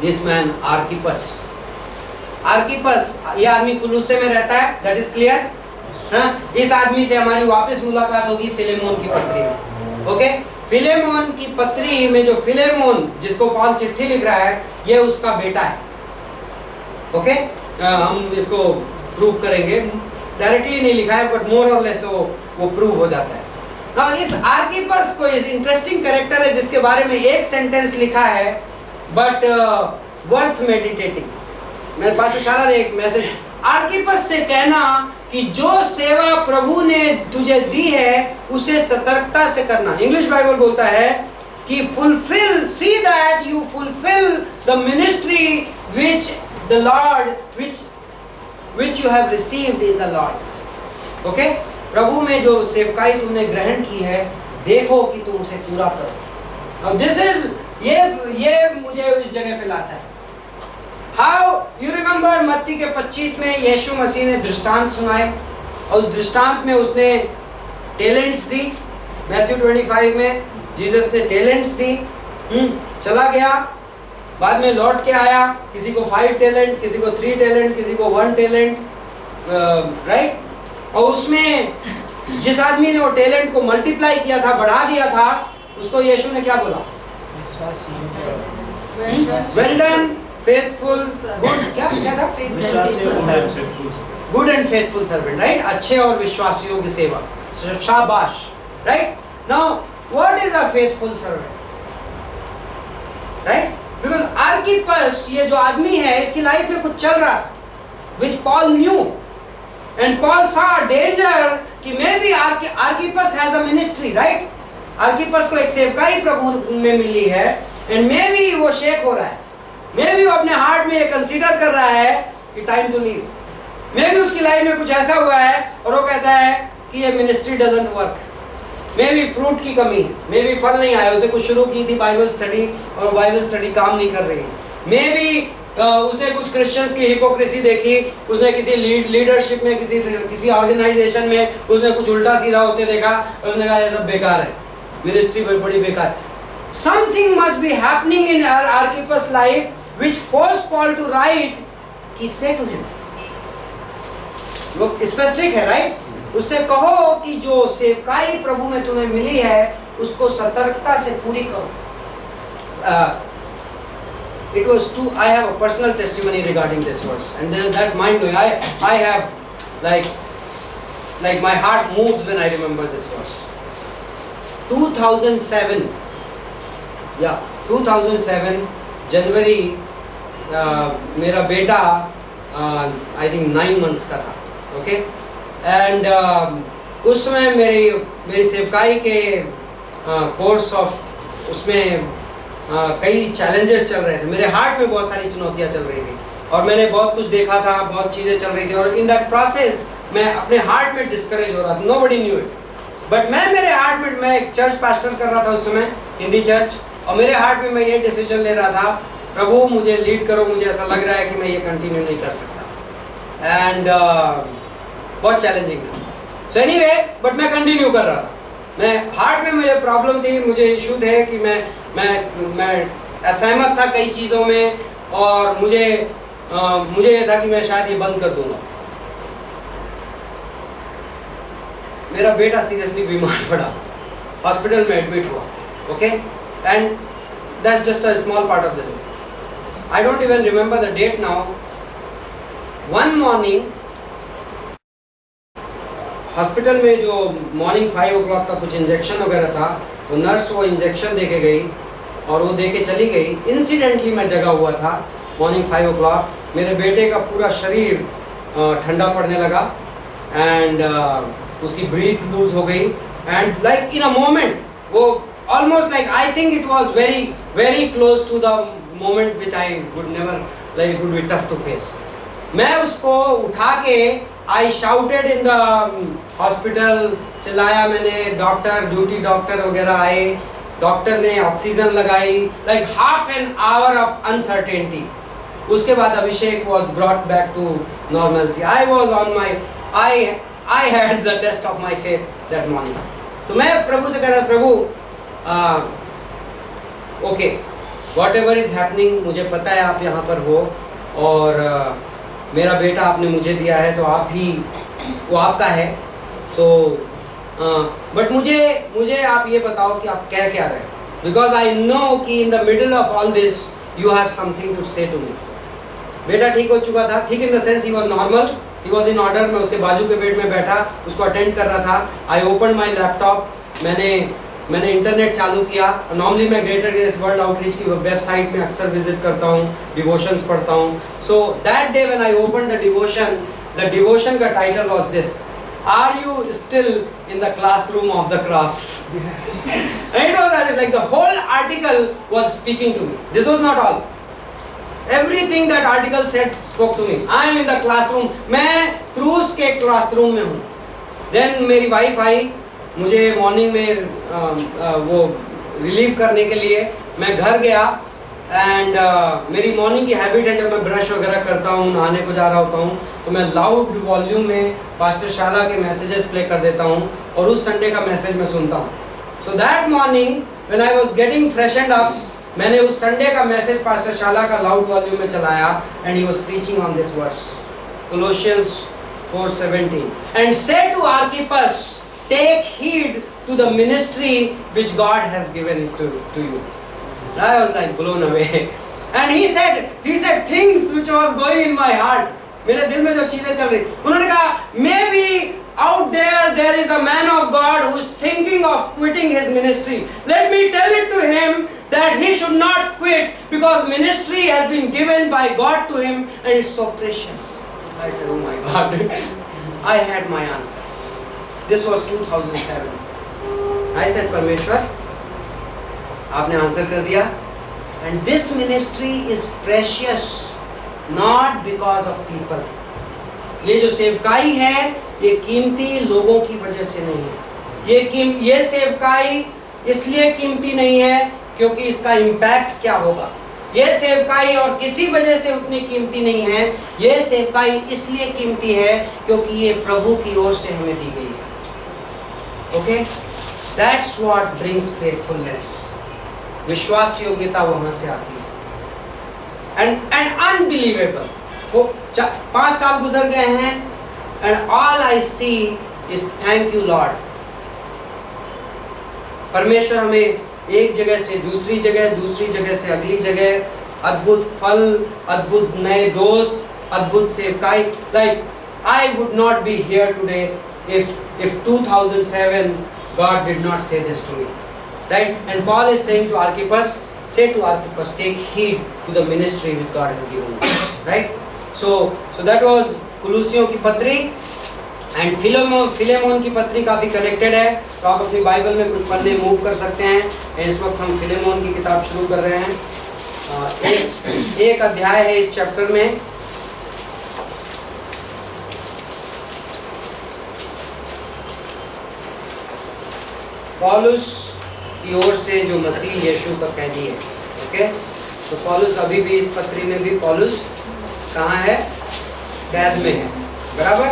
दिस मैन आर्किपस ये आदमी कुलुस्से में रहता है. That is clear. हाँ, इस आदमी से हमारी वापस मुलाकात होगी फिलेमोन की पत्री में. ओके, फिलेमोन की पत्री में जो फिलेमोन जिसको पॉल चिट्ठी लिख रहा है ये उसका बेटा है. ओके, हम इसको प्रूव करेंगे. डायरेक्टली नहीं लिखा है बट मोर और लेस वो प्रूव हो जाता है. now इस आर्किपस को इस इंटरेस्टिंग कैरेक्टर है जिसके बारे में एक सेंटेंस लिखा है बट वर्थ मेडिटेटिंग. मेरे पास इशारा एक मैसेज. आर्किपस से कहना कि जो सेवा प्रभु ने तुझे दी है उसे सतर्कता से करना. इंग्लिश बाइबल बोलता है कि fulfil, see that you fulfil the ministry which the Lord which you have received in the Lord. Okay? प्रभु में जो सेवकाई तुमने ग्रहण की है देखो कि तुम उसे पूरा करो. Now this is ये मुझे इस जगह पे लाता है. हाउ यू रिमेंबर मत्ती के 25 में यीशु मसीह ने दृष्टांत सुनाए और उस दृष्टांत में उसने टैलेंट्स दी। मैथ्यू 25 में जीसस ने टैलेंट्स दी, चला गया, बाद में लौट के आया, किसी को 5 टैलेंट, किसी को 3 टैलेंट, किसी को 1 टैलेंट, राइट। और उसमें जिस आदमी ने वो टैलेंट को मल्टीप्लाई किया था, बढ़ा दिया था, उसको यीशु ने क्या बोला? वेल डन फेथफुल गुड, क्या था? Good and faithful servant, right. अच्छे और विश्वास योग्य सेवक, शाबाश, right. Now what is a faithful servant, right? Because Archippus, ये जो आदमी है, इसकी लाइफ में कुछ चल रहा था which Paul knew, and Paul saw a danger कि मे भी आर्किपस has a ministry, right? आर्किपस को एक सेवकाई प्रभु में मिली है, and मे भी वो शेक हो रहा है, मे भी वो अपने हार्ट में ये कंसीडर कर रहा है कि टाइम टू लीव, मे भी उसकी लाइफ में कुछ ऐसा हुआ है और वो कहता है कि ये मिनिस्ट्री डजंट वर्क, मे भी फ्रूट की कमी, मे भी फल नहीं आया। उसने कुछ शुरू की थी बाइबल स्टडी और बाइबल स्टडी काम नहीं कर रही है, मे भी उसने कुछ क्रिश्चियंस की हिपोक्रेसी देखी, उसने किसी लीडरशिप में, किसी ऑर्गेनाइजेशन में उसने कुछ उल्टा सीधा होते देखा, उसने कहा ये सब बेकार है, मिनिस्ट्री बड़ी बेकार। Something must be happening in Archippus life which force Paul to write कि से टू हिम, वो स्पेसिफिक है, राइट। उससे कहो कि जो सेवकाई प्रभु में तुम्हें मिली है उसको सतर्कता से पूरी करो। It was too. I have a personal testimony regarding this verse, and that's mind blowing. I have like my heart moves when I remember this verse. 2007, yeah, 2007 January, मेरा बेटा I think 9 months का था, okay, and उस समय मेरी सेवकाई के कोर्स ऑफ उसमें कई चैलेंजेस चल रहे थे, मेरे हार्ट में बहुत सारी चुनौतियां चल रही थी और मैंने बहुत कुछ देखा था, बहुत चीज़ें चल रही थी और इन दैट प्रोसेस मैं अपने हार्ट में डिस्करेज हो रहा था। नोबडी न्यू इट, बट मैं मेरे हार्ट में, मैं एक चर्च पास्टर कर रहा था उस समय, हिंदी चर्च, और मेरे हार्ट में मैं ये डिसीजन ले रहा था, प्रभु मुझे लीड करो, मुझे ऐसा लग रहा है कि मैं ये कंटिन्यू नहीं कर सकता, एंड बहुत चैलेंजिंग था। सो एनीवे, बट मैं कंटिन्यू कर रहा था। मैं हार्ट में मुझे प्रॉब्लम थी, मुझे इशू थे कि मैं असहमत था कई चीज़ों में और मुझे ये था कि मैं शायद ये बंद कर दूंगा। मेरा बेटा सीरियसली बीमार पड़ा, हॉस्पिटल में एडमिट हुआ, okay, and that's just a small part of the day. I don't even remember the date now. One morning hospital में जो मॉर्निंग 5 o'clock का कुछ इंजेक्शन वगैरह था, वो नर्स वो इंजेक्शन दे के गई और वो दे के चली गई। इंसिडेंटली मैं जगा हुआ था मॉर्निंग 5 o'clock, मेरे बेटे का पूरा शरीर ठंडा पड़ने लगा एंड उसकी ब्रीथ लूज हो गई and like in a moment वो almost like I think it was very very close to the moment which I would never like it would be tough to face. मैं उसको उठा के I shouted in the hospital, चिल्लाया मैंने, डॉक्टर, ड्यूटी डॉक्टर वगैरह आए, डॉक्टर ने ऑक्सीजन लगाई, like half an hour of uncertainty. उसके बाद Abhishek was brought back to normalcy. I was on my I had the test of my faith that morning. तो मैं प्रभु से कह रहा, प्रभु okay, whatever is happening, मुझे पता है आप यहाँ पर हो और मेरा बेटा आपने मुझे दिया है तो आप ही, वो आपका है। सो बट मुझे आप ये बताओ कि आप कह क्या रहे हैं, बिकॉज आई नो कि in the middle of all this you have something to say to me. बेटा ठीक हो चुका था, ठीक in the sense he was normal, he was in order. मैं उसके बाजू के बेड में बैठा उसको अटेंड कर रहा था। आई ओपन माई लैपटॉप, मैंने इंटरनेट चालू किया। नॉर्मली मैं ग्रेटर ग्रेस वर्ल्ड आउटरीच की वेबसाइट में अक्सर विजिट करता हूँ, डिवोशंस पढ़ता हूँ। So that day when I open the devotion का title was this, are you still in the classroom of the cross. It was as like the whole article was speaking to me. This was not all, everything that article said spoke to me. I am in the classroom, मैं क्रूज के क्लासरूम में हूँ। देन मेरी वाइफ आई मुझे मॉर्निंग में वो रिलीव करने के लिए। मैं घर गया एंड मेरी मॉर्निंग की हैबिट है, जब मैं ब्रश वगैरह करता हूँ, नहाने को जा रहा होता हूँ, तो मैं लाउड वॉल्यूम में पास्टर शाला के मैसेजेस प्ले कर देता हूँ और उस संडे का मैसेज मैं सुनता हूँ. So that morning when I was getting freshened up, मैंने उस संडे का मैसेज पास्टर शाला का लाउड वॉल्यूम में चलाया and he was preaching on this verse, Colossians 4:17, and said to Archippus, take heed to the ministry which God has given to you. I was like blown away. And he said things which was going in my heart. मेरे दिल में जो चीजें चल रही, उन्होंने कहा maybe out there is a man of God who is thinking of quitting his ministry. Let me tell it to him that he should not quit because ministry has been given by God to him and it's so precious. I said, oh my God. I had my answer. This was 2007. I said, परमेश्वर आपने आंसर कर दिया. And this ministry is precious not because of people. ये जो सेवकाई है ये कीमती लोगों की वजह से नहीं है. ये सेवकाई इसलिए कीमती नहीं है क्योंकि इसका इम्पैक्ट क्या होगा. ये सेवकाई और किसी वजह से उतनी कीमती नहीं है. ये सेवकाई इसलिए कीमती है क्योंकि ये प्रभु की ओर से हमें दी गई है. Okay, that's what brings faithfulness. विश्वास योग्यता वहां से आती है. And unbelievable. 5 साल गुजर गए हैं and all I see is thank you Lord. परमेश्वर हमें एक जगह से दूसरी जगह से अगली जगह अद्भुत फल, अद्भुत नए दोस्त, अद्भुत सेवकाई. Like I would not be here today if 2007 God did not say this to me, right? And Paul is saying to Archippus, say to Archippus, take heed to the ministry which God has given you, right? So that was कुलुसियों की पत्री. एंड फिलेमोन की पत्री काफ़ी कनेक्टेड है, तो आप अपनी बाइबल में कुछ पन्ने मूव कर सकते हैं. इस वक्त हम फिलेमोन की किताब शुरू कर रहे हैं. एक अध्याय है इस चैप्टर में. पौलुस की ओर से जो मसीह यीशु का कैदी है. ओके, तो पौलुस अभी भी इस पत्री में भी पौलुस कहाँ है? कैद में है. बराबर,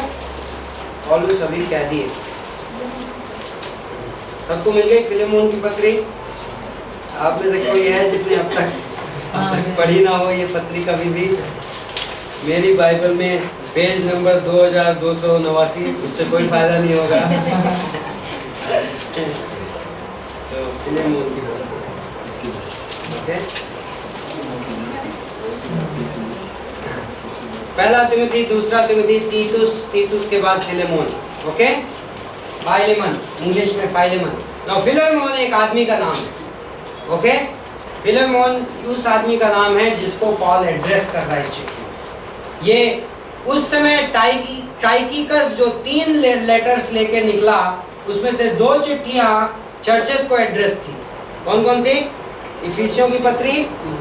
पौलुस अभी कैदी है. सबको मिल गई फिलेमोन की पत्री? आप में से कोई है जिसने अब तक पढ़ी ना हो ये पत्री कभी भी? मेरी बाइबल में पेज नंबर 2289, उससे कोई फायदा नहीं होगा. तो फिलेमोन की पत्री. ओके, पहला तिमोथी, दूसरा तिमोथी, तीतुस के बाद फिलेमोन. ओके, फाइलेमन, इंग्लिश में फाइलेमन. नाउ फिलेमोन एक आदमी का नाम है. ओके, फिलेमोन उस आदमी का नाम है जिसको पॉल एड्रेस कर रहा है इस चिट्ठी. ये उस समय टाइकिकस जो 3 लेटर्स लेके निकला, उसमें से 2 चिट्ठियां चर्चेस को एड्रेस थी. कौन कौन सी? इफिसियों की पत्री,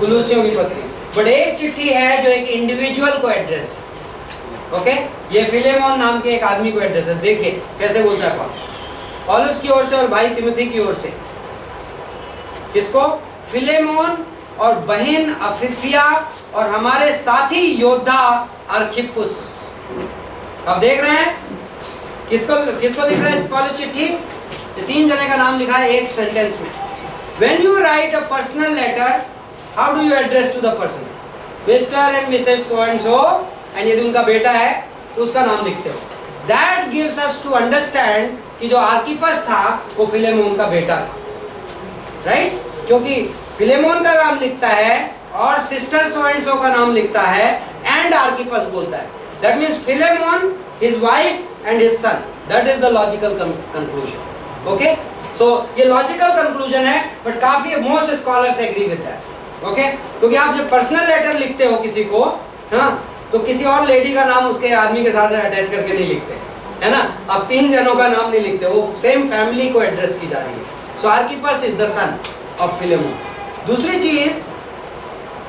कुलुसियों की पत्री. बट एक चिट्ठी है जो एक इंडिविजुअल को एड्रेस है. ओके, ये फिलेमोन नाम के एक आदमी को एड्रेस है. देखिए कैसे बोलता है पौलुस की ओर से और भाई तिमोथी की ओर से. किसको? फिलेमोन और बहन अफिफिया और हमारे साथी योद्धा अर्खिप्पुस. अब देख रहे हैं किसको लिख रहे हैं पौलुस चिट्ठी? 3 जने का नाम लिखा है एक सेंटेंस में. When you write a personal letter, how do you address to the person? Mr. and Mrs. so and so, and यदि उनका बेटा है तो उसका नाम लिखते हो. That gives us to understand कि जो आर्किपस था वो फिलेमोन का बेटा था, राइट? क्योंकि फिलेमोन का नाम लिखता है और सिस्टर सो एंड सो का नाम लिखता है एंड आर्किपस बोलता है. That means Philemon, his wife and his son. That is the logical conclusion. Okay? So ये लॉजिकल कंक्लूजन है, बट काफी most scholars agree with that. Okay, क्योंकि आप जब पर्सनल लेटर लिखते हो किसी को, हाँ, तो किसी और लेडी का नाम उसके आदमी के साथ अटैच करके नहीं लिखते, है ना? आप 3 जनों का नाम नहीं लिखते, वो सेम फैमिली को एड्रेस की जा रही है. So Archippus is the son of Philemon. दूसरी चीज,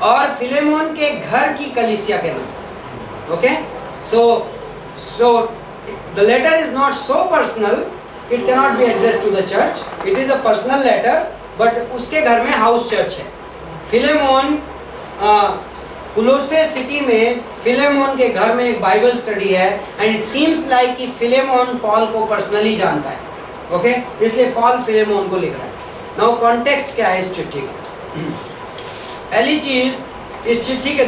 और फिलेमोन के घर की कलीसिया के नाम. Okay, so the letter is not so personal, it cannot be addressed to the church. It is a personal letter, but उसके घर में हाउस चर्च है. फिलेमोन कुलोसे सिटी में फिलेमोन के घर में एक बाइबल स्टडी है एंड इट सीम्स लाइक कि फिलेमोन पॉल को पर्सनली जानता है, ओके इसलिए पॉल फिलेमोन को लिख रहा है। नाउ कॉन्टेक्स्ट क्या है इस चिट्ठी का? पहली चीज, इस चिट्ठी के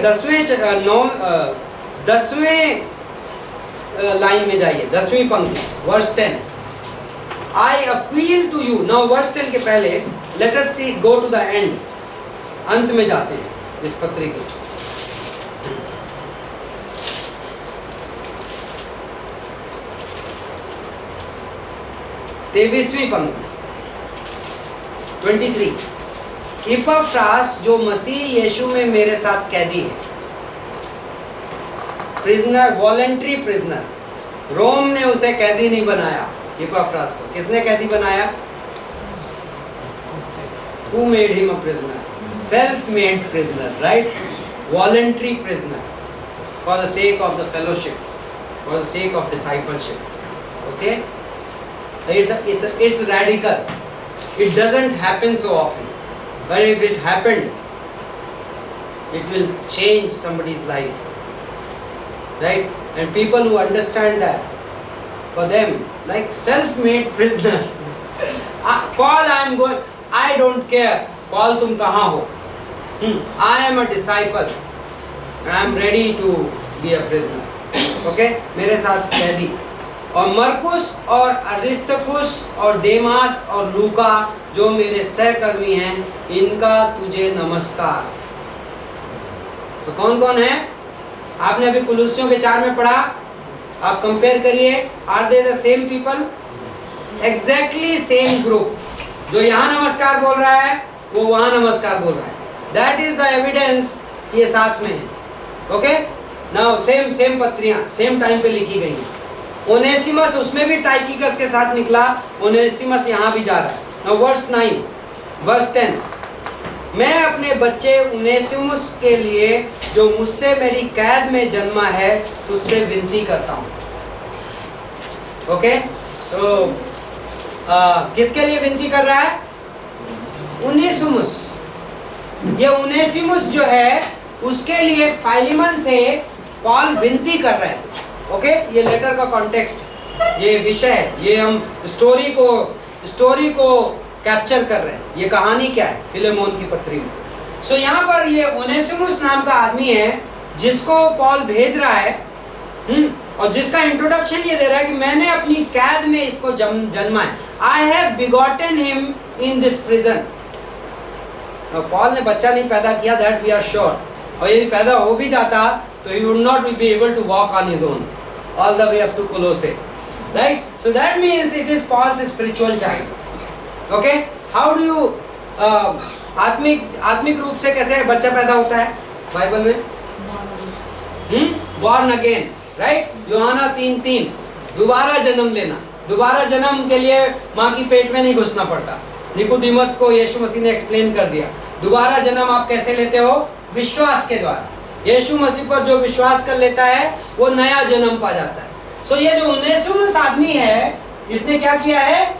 10वें लाइन में जाइए, 10वीं पंक्ति, verse 10। I appeal to you. Now verse 10 के पहले let us see go to the end, अंत में जाते हैं इस पत्री के। तेईसवीं पंक्ति 23। इपफ्रास जो मसीह यीशु में मेरे साथ कैदी है, प्रिजनर, वॉलंटरी प्रिजनर, रोम ने उसे कैदी नहीं बनाया। इपफ्रास को किसने कैदी बनाया? Who made him a prisoner? Self-made prisoner, right? Voluntary prisoner for the sake of the fellowship, for the sake of discipleship. Okay? It's radical. It doesn't happen so often, but if it happened, it will change somebody's life, right? And people who understand that, for them, like self-made prisoner. Paul, I don't care. Paul, तुम कहाँ हो? I am a disciple. I am ready to be a prisoner. Okay? मेरे साथ कैदी। और मरकुस और अरिस्तकुस और देमास और लूका जो मेरे सहकर्मी हैं, इनका तुझे नमस्कार। तो कौन कौन है? आपने अभी कुलुस्सियों के 4 में पढ़ा, आप कंपेयर करिए। Are they the same people? Exactly same group. जो यहाँ नमस्कार बोल रहा है वो वहाँ नमस्कार बोल रहा है। दैट इज द एविडेंस, ये साथ में है। ओके, नाउ सेम पत्रियाँ सेम टाइम पे लिखी गई हैं। ओनेसिमस उसमें भी टाइकिकस के साथ निकला, ओनेसिमस यहाँ भी जा रहा है। Now verse 9, verse 10। मैं अपने बच्चे ओनेसिमस के लिए जो मुझसे मेरी कैद में जन्मा है तुझसे विनती करता हूँ। ओके, सो किसके लिए विनती कर रहा है? ओनेसिमस। ये ओनेसिमस जो है उसके लिए फाइलिमन से पॉल विनती कर रहे हैं। ओके, ये लेटर का कॉन्टेक्स्ट, ये विषय है, ये हम स्टोरी को कैप्चर कर रहे हैं। ये कहानी क्या है फिलेमोन की पत्री में। सो यहाँ पर ये ओनेसिमस नाम का आदमी है जिसको पॉल भेज रहा है, और जिसका इंट्रोडक्शन ये दे रहा है कि मैंने अपनी कैद में इसको जन्मा है। I have begotten him in this prison. Paul ने बच्चा नहीं पैदा किया, दैट वी आर श्योर। और यदि पैदा हो भी जाता तो he would not be able to walk on his own all the way up to Colossae, right? So that means it is Paul's spiritual child. Okay, how do you आत्मिक रूप से कैसे बच्चा पैदा होता है बाइबल में? born again, right? यूहन्ना 3:3, दोबारा जन्म लेना। दोबारा जन्म के लिए माँ की पेट में नहीं घुसना पड़ता। निकोदेमस को यीशु मसीह ने एक्सप्लेन कर दिया। दोबारा जन्म आप कैसे लेते हो? विश्वास के द्वारा। यीशु मसीह पर जो विश्वास कर लेता है वो नया जन्म पा जाता है। सो ये जो ओनेसिमस आदमी है, इसने क्या किया है?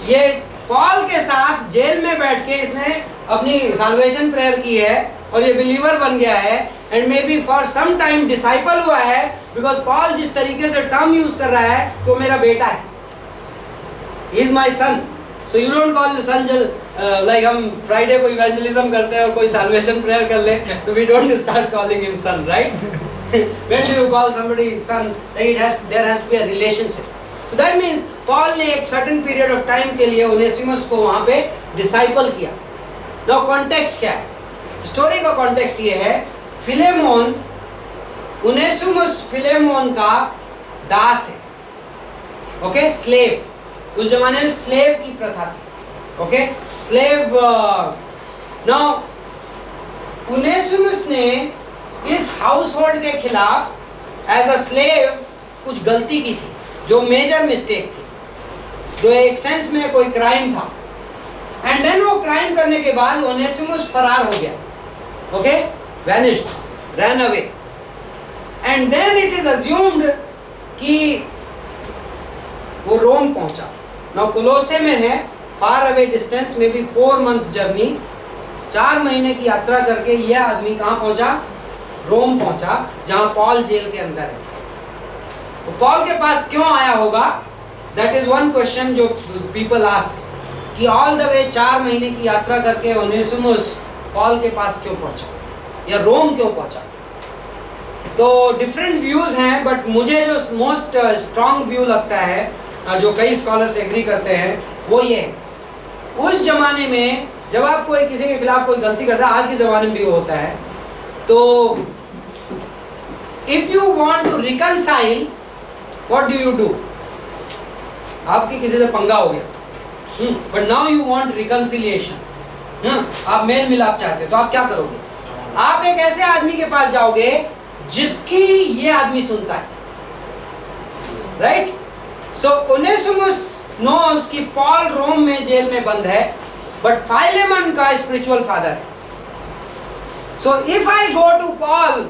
ये पॉल के साथ जेल में बैठ के इसने अपनी साल्वेशन प्रेयर की है और ये बिलीवर बन गया है, and maybe for some time disciple हुआ है, बिकॉज पॉल जिस तरीके से टर्म यूज कर रहा है तो मेरा बेटा है, is my son. So you don't call son like हम फ्राइडे को इवेंजलिज्म करते हैं और कोई साल्वेशन प्रेयर कर ले तो we don't start calling him son, right? When do you call somebody son, there has to be a relationship. So that means Paul ने एक सर्टेन पीरियड ऑफ टाइम के लिए ओनेसिमस को वहां पे डिसाइपल किया। नाउ कॉन्टेक्स्ट क्या है? स्टोरी का कॉन्टेक्स्ट ये है, फिलेमोन, ओनेसिमस फिलेमोन का दास है। Okay, slave. उस जमाने में स्लेव की प्रथा थी। Okay, slave. नाउ ओनेसिमस ने इस हाउस होल्ड के खिलाफ एज अ स्लेव कुछ गलती की थी, जो मेजर मिस्टेक थी, जो एक सेंस में कोई क्राइम था। एंड देन वो क्राइम करने के बाद ओनेसिमस फरार हो गया। Okay, vanished, run away, and then it is assumed कि वो रोम पहुंचा। नाउ कोलोसे में है, far away distance, maybe 4 months journey, 4 महीने की यात्रा करके यह आदमी कहाँ पहुंचा? रोम पहुंचा, जहां पॉल जेल के अंदर है। तो पॉल के पास क्यों आया होगा? दैट इज वन क्वेश्चन जो पीपल आस्क, कि ऑल द वे 4 महीने की यात्रा करके ओनेसिमुस पॉल के पास क्यों पहुंचा या रोम क्यों पहुंचा? तो डिफरेंट व्यूज हैं, बट मुझे जो मोस्ट स्ट्रॉन्ग व्यू लगता है, जो कई स्कॉलर्स एग्री करते हैं, वो ये है, उस जमाने में जब आप कोई किसी के खिलाफ कोई गलती करता है, आज के जमाने में भी होता है, तो if you want to reconcile, what do you do? आपकी किसी से पंगा हो गया, but now you want reconciliation, आप मेल मिलाप चाहते हो, तो आप क्या करोगे? आप एक ऐसे आदमी के पास जाओगे जिसकी ये आदमी सुनता है, राइट? सो ओनेसिमुस नोस कि पॉल रोम में जेल में बंद है, बट फाइलेमन का स्पिरिचुअल फादर है। So if I go to Paul,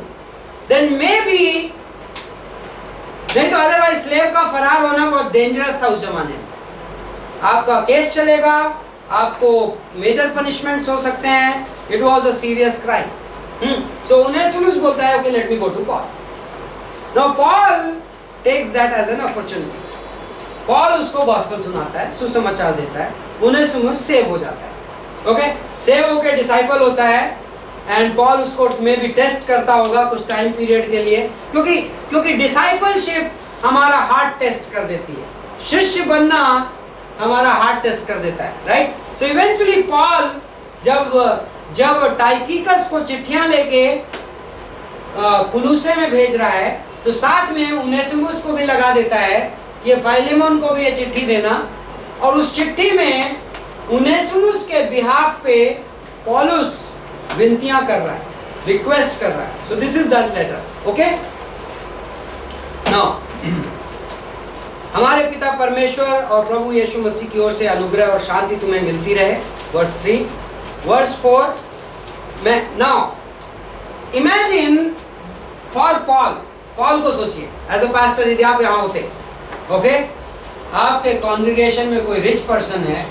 then maybe, नहीं तो अदरवाइज स्लेव का फरार होना बहुत डेंजरस था उस जमाने में। आपका केस चलेगा, आपको मेजर पनिशमेंट्स हो सकते हैं, it was a serious crime. So Onesimus बोलता है, okay let me go to Paul. Now Paul takes that as an opportunity. Paul उसको गॉस्पेल सुनाता है, सुसमाचार देता है, ओनेसिमुस सेव हो जाता है। ओके, सेव होके डिसाइपल होता है, एंड पॉल उसको में भी टेस्ट करता होगा कुछ टाइम पीरियड के लिए, क्योंकि डिसाइपलशिप हमारा हार्ट टेस्ट कर देती है, शिष्य बनना हमारा हार्ट टेस्ट कर देता है, राइट? सो इवेंचुअली पॉल जब टाइकिकस को चिट्ठियां लेके कुलुसे में भेज रहा है, तो साथ में ओनेसिमुस को भी लगा देता है, ये फाइलेमोन को भी ये चिट्ठी देना, और उस चिट्ठी में ओनेसिमुस के बिहाफ पे पौलुस विनतियां कर रहा है, रिक्वेस्ट कर रहा है। So this is that letter, okay? Now हमारे पिता परमेश्वर और प्रभु यीशु मसीह की ओर से अनुग्रह और शांति तुम्हें मिलती रहे। वर्स 3, वर्स 4 में, नाउ इमेजिन फॉर पॉल को सोचिए एज अ पास्टर, यदि आप यहाँ होते, ओके? आपके कॉन्ग्रीगेशन में कोई रिच पर्सन है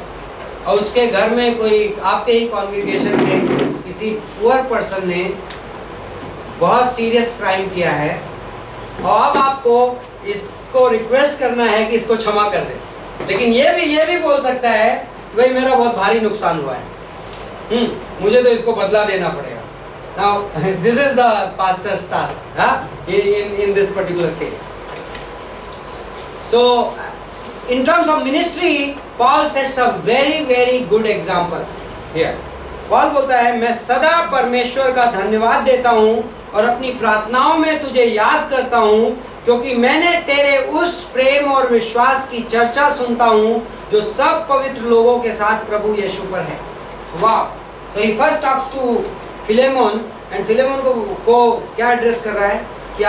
और उसके घर में कोई आपके ही कॉन्ग्रीगेशन में किसी पुअर पर्सन ने बहुत सीरियस क्राइम किया है, और अब आपको इसको रिक्वेस्ट करना है कि इसको क्षमा कर दे, लेकिन ये भी बोल सकता है कि भाई मेरा बहुत भारी नुकसान हुआ है, मुझे तो इसको बदला देना पड़ेगा। Now this is the pastors task in this particular case. So in terms of ministry, Paul sets a very good example here. Paul बोलता है, मैं सदा परमेश्वर का धन्यवाद देता हूँ और अपनी प्रार्थनाओं में तुझे याद करता हूँ, क्योंकि मैंने तेरे उस प्रेम और विश्वास की चर्चा सुनता हूँ जो सब पवित्र लोगों के साथ प्रभु यीशु पर है। वाह! So he first talks to Philemon, and Philemon को क्या एड्रेस कर रहा है कि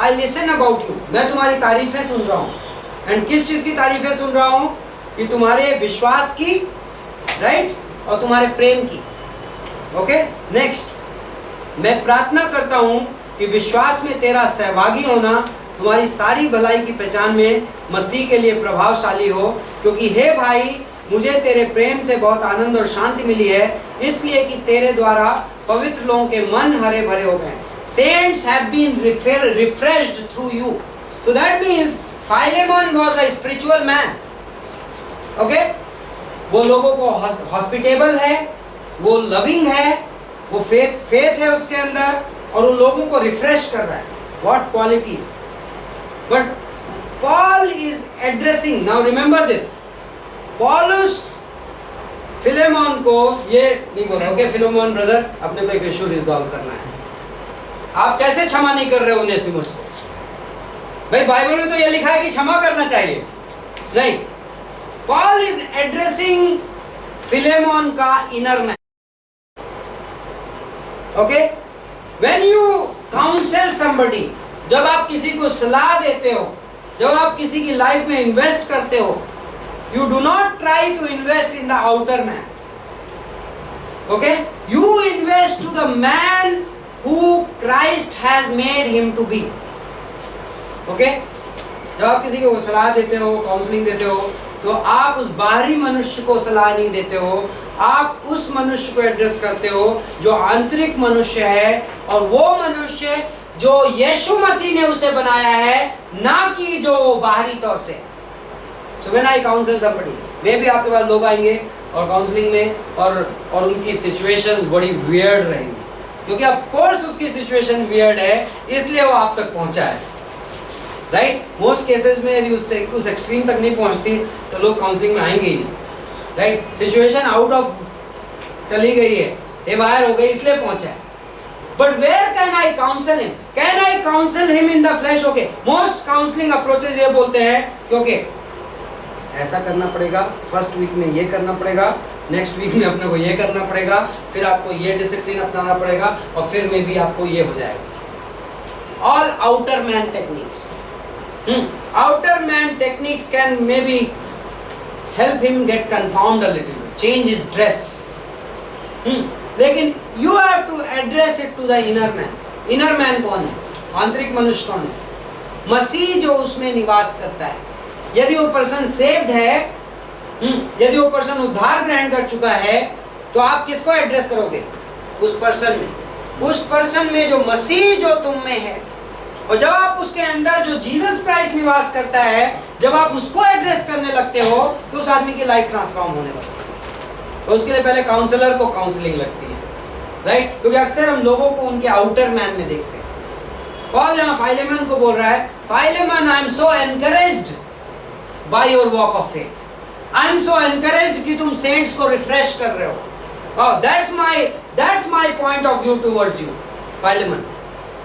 I listen about you, मैं तुम्हारी तारीफें सुन रहा हूँ। एंड किस चीज़ की तारीफें सुन रहा हूँ? कि तुम्हारे विश्वास की, राइट, और तुम्हारे प्रेम की। ओके, नेक्स्ट, मैं प्रार्थना करता हूँ कि विश्वास में तेरा सहभागी होना तुम्हारी सारी भलाई की पहचान में मसीह के लिए प्रभावशाली हो, क्योंकि हे भाई, मुझे तेरे प्रेम से बहुत आनंद और शांति मिली है, इसलिए कि तेरे द्वारा पवित्र लोगों के मन हरे भरे हो गए। Saints have been refreshed through you. So that means Philemon was a spiritual man. Okay? वो लोगों को हॉस्पिटेबल है, वो लविंग है, वो फेथ है उसके अंदर, और उन लोगों को रिफ्रेश कर रहा है। What qualities? But Paul is addressing, now remember this, Paulus Philemon को ये नहीं बोल रहा, ओके फिलेमोन ब्रदर, अपने को एक इशू रिजॉल्व करना है, आप कैसे क्षमा नहीं कर रहे हो ओनेसिमुस को? भाई बाइबल में तो ये लिखा है कि क्षमा करना चाहिए, नहीं। पॉल इज एड्रेसिंग फिलेमोन का inner man. Okay, when you council somebody, जब आप किसी को सलाह देते हो, जब आप किसी की लाइफ में इन्वेस्ट करते हो, you do not try to invest in the outer man. Okay, you invest to the man who Christ has made him to be. Okay, जब आप किसी को सलाह देते हो, काउंसलिंग देते हो, तो आप उस बाहरी मनुष्य को सलाह नहीं देते हो, आप उस मनुष्य को एड्रेस करते हो जो आंतरिक मनुष्य है, और वो मनुष्य जो यीशु मसीह ने उसे बनाया है, ना कि जो बाहरी तौर से। So when I council somebody, may be आपके पास लोग आएंगे और काउंसलिंग में और उनकी सिचुएशंस बड़ी वियर्ड रहेंगी, क्योंकि ऑफ कोर्स उसकी सिचुएशन वियर्ड है, इसलिए वो आप तक पहुंचा है, राइट। मोस्ट केसेस में यदि उस एक्सट्रीम तक नहीं पहुंचती तो लोग काउंसलिंग में आएंगे ही नहीं, राइट। सिचुएशन आउट ऑफ चली गई है, ये बाहर हो गई, इसलिए पहुंचा है। But where can I counsel him? Can I counsel him in the flesh? Okay, most counselling approaches ये बोलते हैं कि ओके ऐसा करना पड़ेगा, फर्स्ट वीक में ये करना पड़ेगा, नेक्स्ट वीक में अपने को ये करना पड़ेगा, फिर आपको ये डिसिप्लिन अपनाना पड़ेगा, और फिर में भी आपको ये हो जाएगा। All outer man techniques, outer man techniques can maybe help him get conformed a little bit, change his dress, लेकिन you have to address it to the inner man. inner man कौन है? आंतरिक मनुष्य कौन है? मसीह जो उसमें निवास करता है। यदि वो पर्सन सेव्ड है, यदि वो पर्सन उद्धार ग्रहण कर चुका है, तो आप किसको एड्रेस करोगे? उस पर्सन में, उस पर्सन में जो मसीह जो तुम में है। और जब आप उसके अंदर जो जीसस क्राइस्ट निवास करता है, जब आप उसको एड्रेस करने लगते हो, तो उस आदमी की लाइफ ट्रांसफॉर्म होने लगती है। तो उसके लिए पहले काउंसलर को काउंसलिंग लगती है, राइट। क्योंकि अक्सर हम लोगों को उनके आउटर मैन में देखते हैं। पॉल यहाँ फाइलेमन को बोल रहा है, Philemon I am so encouraged by your walk of faith, I am so encouraged कि तुम सेंट्स को रिफ्रेश कर रहे हो। That's my point of view towards you Philemon,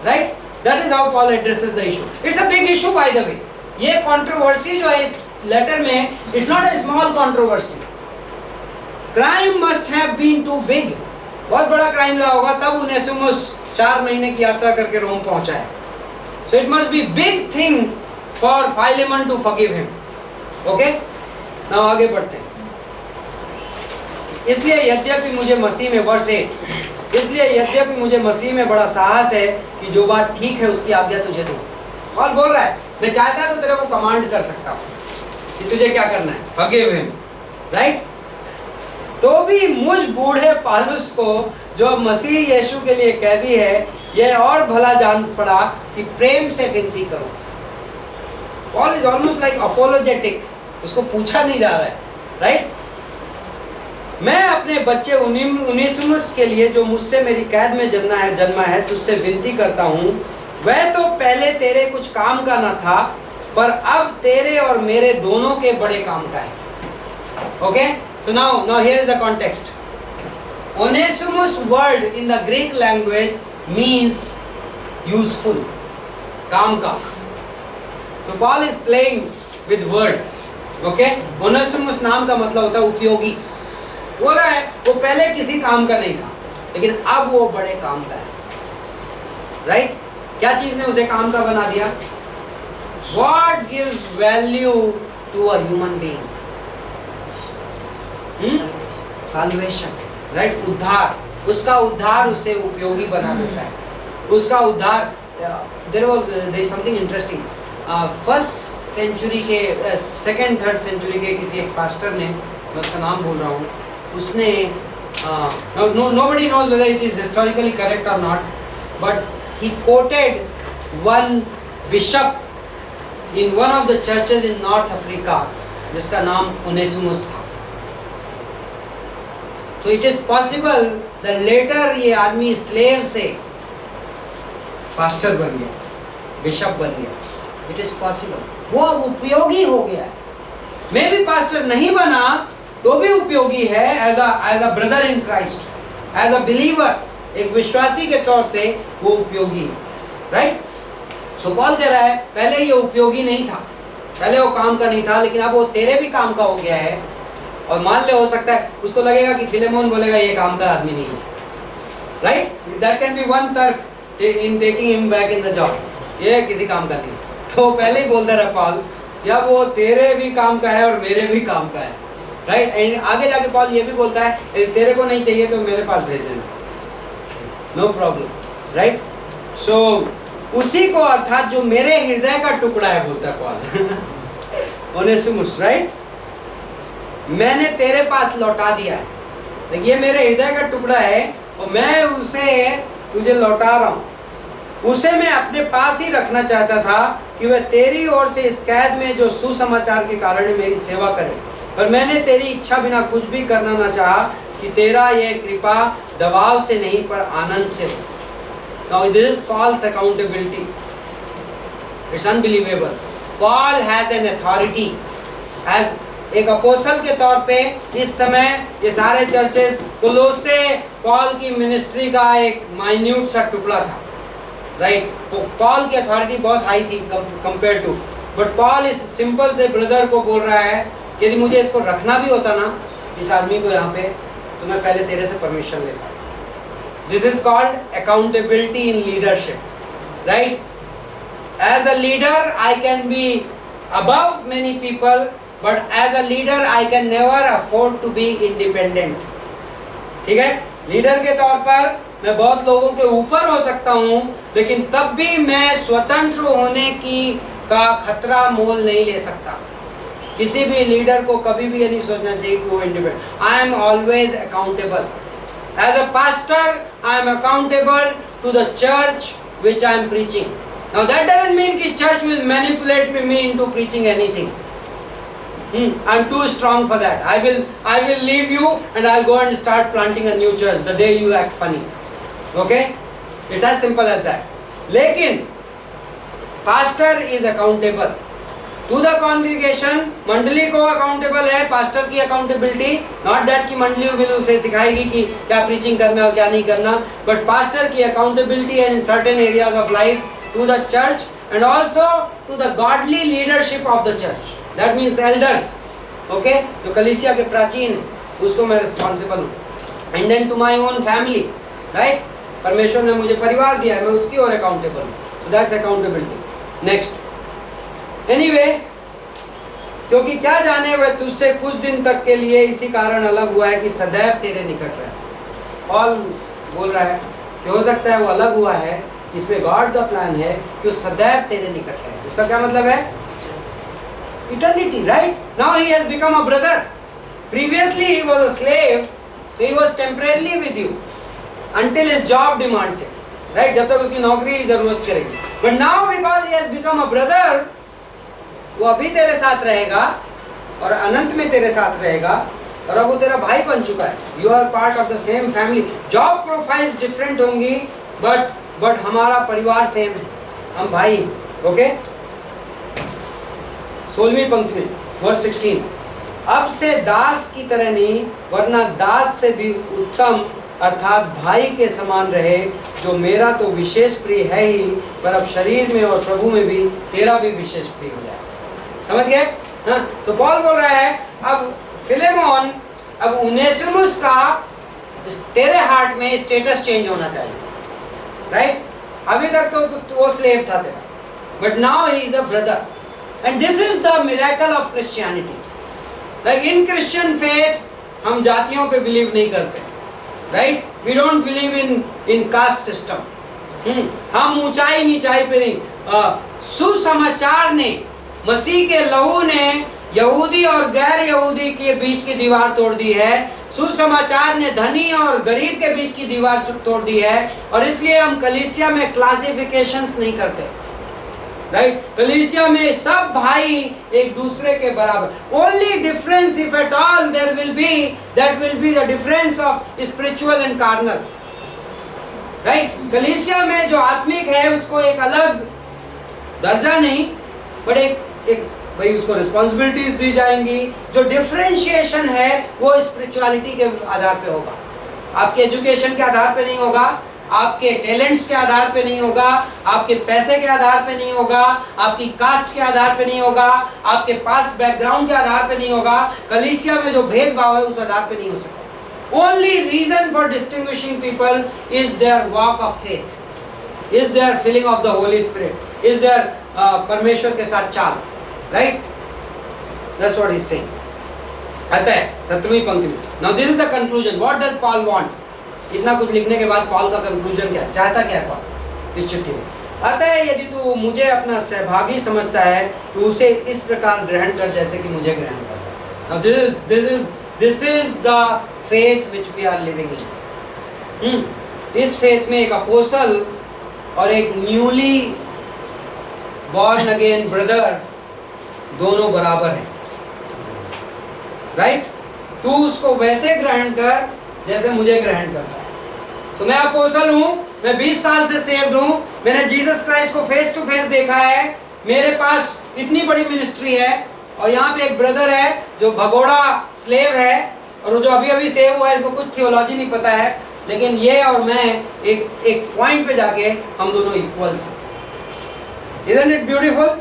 right. That is how Paul addresses the issue. It's a big issue, by the way. ये controversy जो है इस लेटर में, it's not a small controversy. Crime must have been too big. बहुत बड़ा क्राइम रहा होगा, तब उनेसिमुस 4 महीने की यात्रा करके रोम पहुंचा है। So it must be big thing for Philemon to forgive him. Okay? Now आगे बढ़ते हैं। इसलिए यद्यपि मुझे मसीह में वर्ष 8, इसलिए यद्यपि मुझे मसीह में बड़ा साहस है कि जो बात ठीक है उसकी आज्ञा तुझे दूं। और बोल रहा है, मैं चाहता तो तेरे को कमांड कर सकता हूँ कि तुझे क्या करना है, फॉरगिव हिम, राइट। तो भी मुझ बूढ़े पालुस को जो मसीह यीशु के लिए कैदी है, यह और भला जान पड़ा कि प्रेम से विनती करो। Paul is almost like apologetic, उसको पूछा नहीं जा रहा है, राइट। मैं अपने बच्चे उनेसिमुस के लिए जो मुझसे मेरी कैद में जन्मा है तुझसे विनती करता हूँ। वह तो पहले तेरे कुछ काम का न था, पर अब तेरे और मेरे दोनों के बड़े काम का है। Okay, so now here is the context. Onesimus word in the Greek language means useful, काम का। So Paul is playing with words. Okay, Onesimus नाम का मतलब होता है उपयोगी। हो रहा है वो पहले किसी काम का नहीं था, लेकिन अब वो बड़े काम का है, राइट। क्या चीज ने उसे काम का बना दिया? What gives value to a human being? Salvation, right. उद्धार, उसका उद्धार उसे उपयोगी बना देता है। उसका उद्धार, there is something interesting. First century के, सेकेंड थर्ड सेंचुरी के किसी एक पास्टर ने, मैं उसका नाम भूल रहा हूँ, उसने nobody knows whether it is historically correct or not, but he quoted one bishop in one of the churches in North Africa जिसका नाम ओनेसिमुस था। So it is possible that later ये आदमी स्लेव से पास्टर बन गया, बिशप बन गया। It is possible, वो उपयोगी हो गया है। मैं भी पास्टर नहीं बना तो भी उपयोगी है, as a brother in Christ, as a believer, एक विश्वासी के तौर पे वो उपयोगी है, राइट। सो पॉल कह रहा है पहले ये उपयोगी नहीं था, पहले वो काम का नहीं था, लेकिन अब वो तेरे भी काम का हो गया है। और मान ले, हो सकता है उसको लगेगा कि फिलेमोन बोलेगा ये काम का आदमी नहीं है, right. That can be one तर्क in taking him back in the job, ये किसी काम का नहीं। तो पहले ही बोलता रहा पॉल, या वो तेरे भी काम का है और मेरे भी काम का है, राइट। एंड आगे जाके पॉल ये भी बोलता है तेरे को नहीं चाहिए तो मेरे पास भेज देना, नो प्रॉब्लम, राइट। सो उसी को, अर्थात जो मेरे हृदय का टुकड़ा है, बोलता है पॉल, ओनेसिमुस, राइट। मैंने तेरे पास लौटा दिया है। तो ये मेरे हृदय का टुकड़ा है और मैं उसे तुझे लौटा रहा हूँ। उसे मैं अपने पास ही रखना चाहता था कि वह तेरी ओर से इस कैद में जो सुसमाचार के कारण मेरी सेवा करे, पर मैंने तेरी इच्छा बिना कुछ भी करना ना चाहा कि तेरा यह कृपा दबाव से नहीं पर आनंद से हो। Now this is Paul's accountability. It's unbelievable. Paul has an authority as एक अपोस्टल के तौर पे इस समय ये सारे चर्चेस कोलोसे पॉल की मिनिस्ट्री का एक माइन्यूट सा टुकड़ा था, राइट। पॉल की अथॉरिटी बहुत हाई थी कंपेयर टू, बट पॉल इस सिंपल से ब्रदर को बोल रहा है यदि मुझे इसको रखना भी होता ना, इस आदमी को यहाँ पे, तो मैं पहले तेरे से परमिशन लेता। This is called accountability in leadership, right? As a leader, I can be above many people, but as a leader, I can never afford to be independent. ठीक है? लीडर के तौर पर मैं बहुत लोगों के ऊपर हो सकता हूँ, लेकिन तब भी मैं स्वतंत्र होने का खतरा मोल नहीं ले सकता। किसी भी लीडर को कभी भी ये नहीं सोचना चाहिए कि वो independent. I am always accountable. As a pastor, I am accountable to the church which I am preaching. Now that doesn't mean that church will manipulate me into preaching anything. I am too strong for that. I will leave you and I'll go and start planting a new church the day you act funny. Okay? It's as simple as that. लेकिन pastor is accountable to the congregation. मंडली को अकाउंटेबल है, पास्टर की अकाउंटेबिलिटी, नॉट दैट कि मंडली विल उसे सिखाएगी कि क्या प्रीचिंग करना और क्या नहीं करना, बट पास्टर की accountability in certain areas of life to the church and also to the godly leadership of the church, that means elders. Okay, जो कलीसिया के प्राचीन है उसको मैं रिस्पॉन्सिबल हूँ, and then to my own family, right. परमेश्वर ने मुझे परिवार दिया है, मैं उसकी ओर अकाउंटेबल हूँ, so that's accountability. Next, anyway, क्योंकि क्या जाने वह तुझसे कुछ दिन तक के लिए इसी कारण अलग हुआ है कि सदैव तेरे निकट रहे। पॉल बोल रहा है कि हो सकता है वो अलग हुआ है, इसमें गॉड का प्लान है कि वो सदैव तेरे निकट रहे। इसका क्या मतलब है? Eternity, right. Now he has become a brother. Previously he was a slave, so he was temporarily with you until his job demands it, right? जब तक उसकी नौकरी जरूरत करेगी। But now because he has become a brother, वो अभी तेरे साथ रहेगा और अनंत में तेरे साथ रहेगा, और अब वो तेरा भाई बन चुका है। You are part of the same family. Job profiles different होंगी, बट हमारा परिवार सेम है, हम भाई हैं। ओके, 16वीं पंक्ति में वर्स 16, अब से दास की तरह नहीं वरना दास से भी उत्तम अर्थात भाई के समान रहे, जो मेरा तो विशेष प्रिय है ही, पर अब शरीर में और प्रभु में भी तेरा भी विशेष प्रिय हो जाए। समझ गए? हाँ, तो पॉल बोल रहा है अब फिलेमोन, अब उनेसिमुस का तेरे हार्ट में स्टेटस चेंज होना चाहिए, राइट। अभी तक तो वो स्लेव था तेरा, but now he is a brother, and this is the miracle of Christianity. Like in Christian faith हम जातियों पे बिलीव नहीं करते, right. We don't believe in caste system. हम ऊंचाई नीचाई पे नहीं। सुसमाचार ने, मसीह के लहू ने यहूदी और गैर यहूदी के बीच की दीवार तोड़ दी है। सुसमाचार ने धनी और गरीब के बीच की दीवार तोड़ दी है, और इसलिए हम कलीसिया में क्लासिफिकेशंस नहीं करते, राइट। कलीसिया में सब भाई एक दूसरे के बराबर। Only difference if at all there will be, that will be the difference of spiritual and carnal, right. कलीसिया में जो आत्मिक है उसको एक अलग दर्जा नहीं, बट एक भाई उसको रिस्पॉन्सिबिलिटीज दी जाएंगी। जो डिफरेंशिएशन है वो स्पिरिचुअलिटी के आधार पे होगा, आपके एजुकेशन के आधार पे नहीं होगा, आपके टैलेंट्स के आधार पे नहीं होगा, आपके पैसे के आधार पे नहीं होगा, आपकी कास्ट के आधार पे नहीं होगा, आपके पास्ट बैकग्राउंड के आधार पे नहीं होगा। कलीसिया में जो भेदभाव है उस आधार पे नहीं हो सकता। Only reason for distinguishing people is their walk of faith, is their feeling of the Holi Spirit, is their परमेश्वर के साथ चाल, right. That's what he is saying. आता है 17वीं पंक्ति में, now this is the conclusion. What does Paul want? इतना कुछ लिखने के बाद पॉल का कंक्लूजन क्या है, चाहता क्या है पॉल इस चिट्ठी में? अतः यदि तू मुझे अपना सहभागी समझता है तो उसे इस प्रकार ग्रहण कर जैसे कि मुझे ग्रहण करता है। Now this is the faith which we are living in. इस फेथ में एक अपोस्टल और एक न्यूली बॉर्न अगेन ब्रदर दोनों बराबर हैं, राइट? तू उसको वैसे ग्रहण कर जैसे मुझे ग्रहण करता है। तो मैं अपोस्टल हूं, मैं 20 साल से सेव्ड हूं, मैंने जीसस क्राइस्ट को फेस टू फेस देखा है, मेरे पास इतनी बड़ी मिनिस्ट्री है, और यहाँ पे एक ब्रदर है जो भगोड़ा स्लेव है, और वो जो अभी अभी सेव हुआ है, इसको कुछ थियोलॉजी नहीं पता है, लेकिन ये और मैं एक पॉइंट पे जाके हम दोनों इक्वल्स हैं। Isn't it beautiful?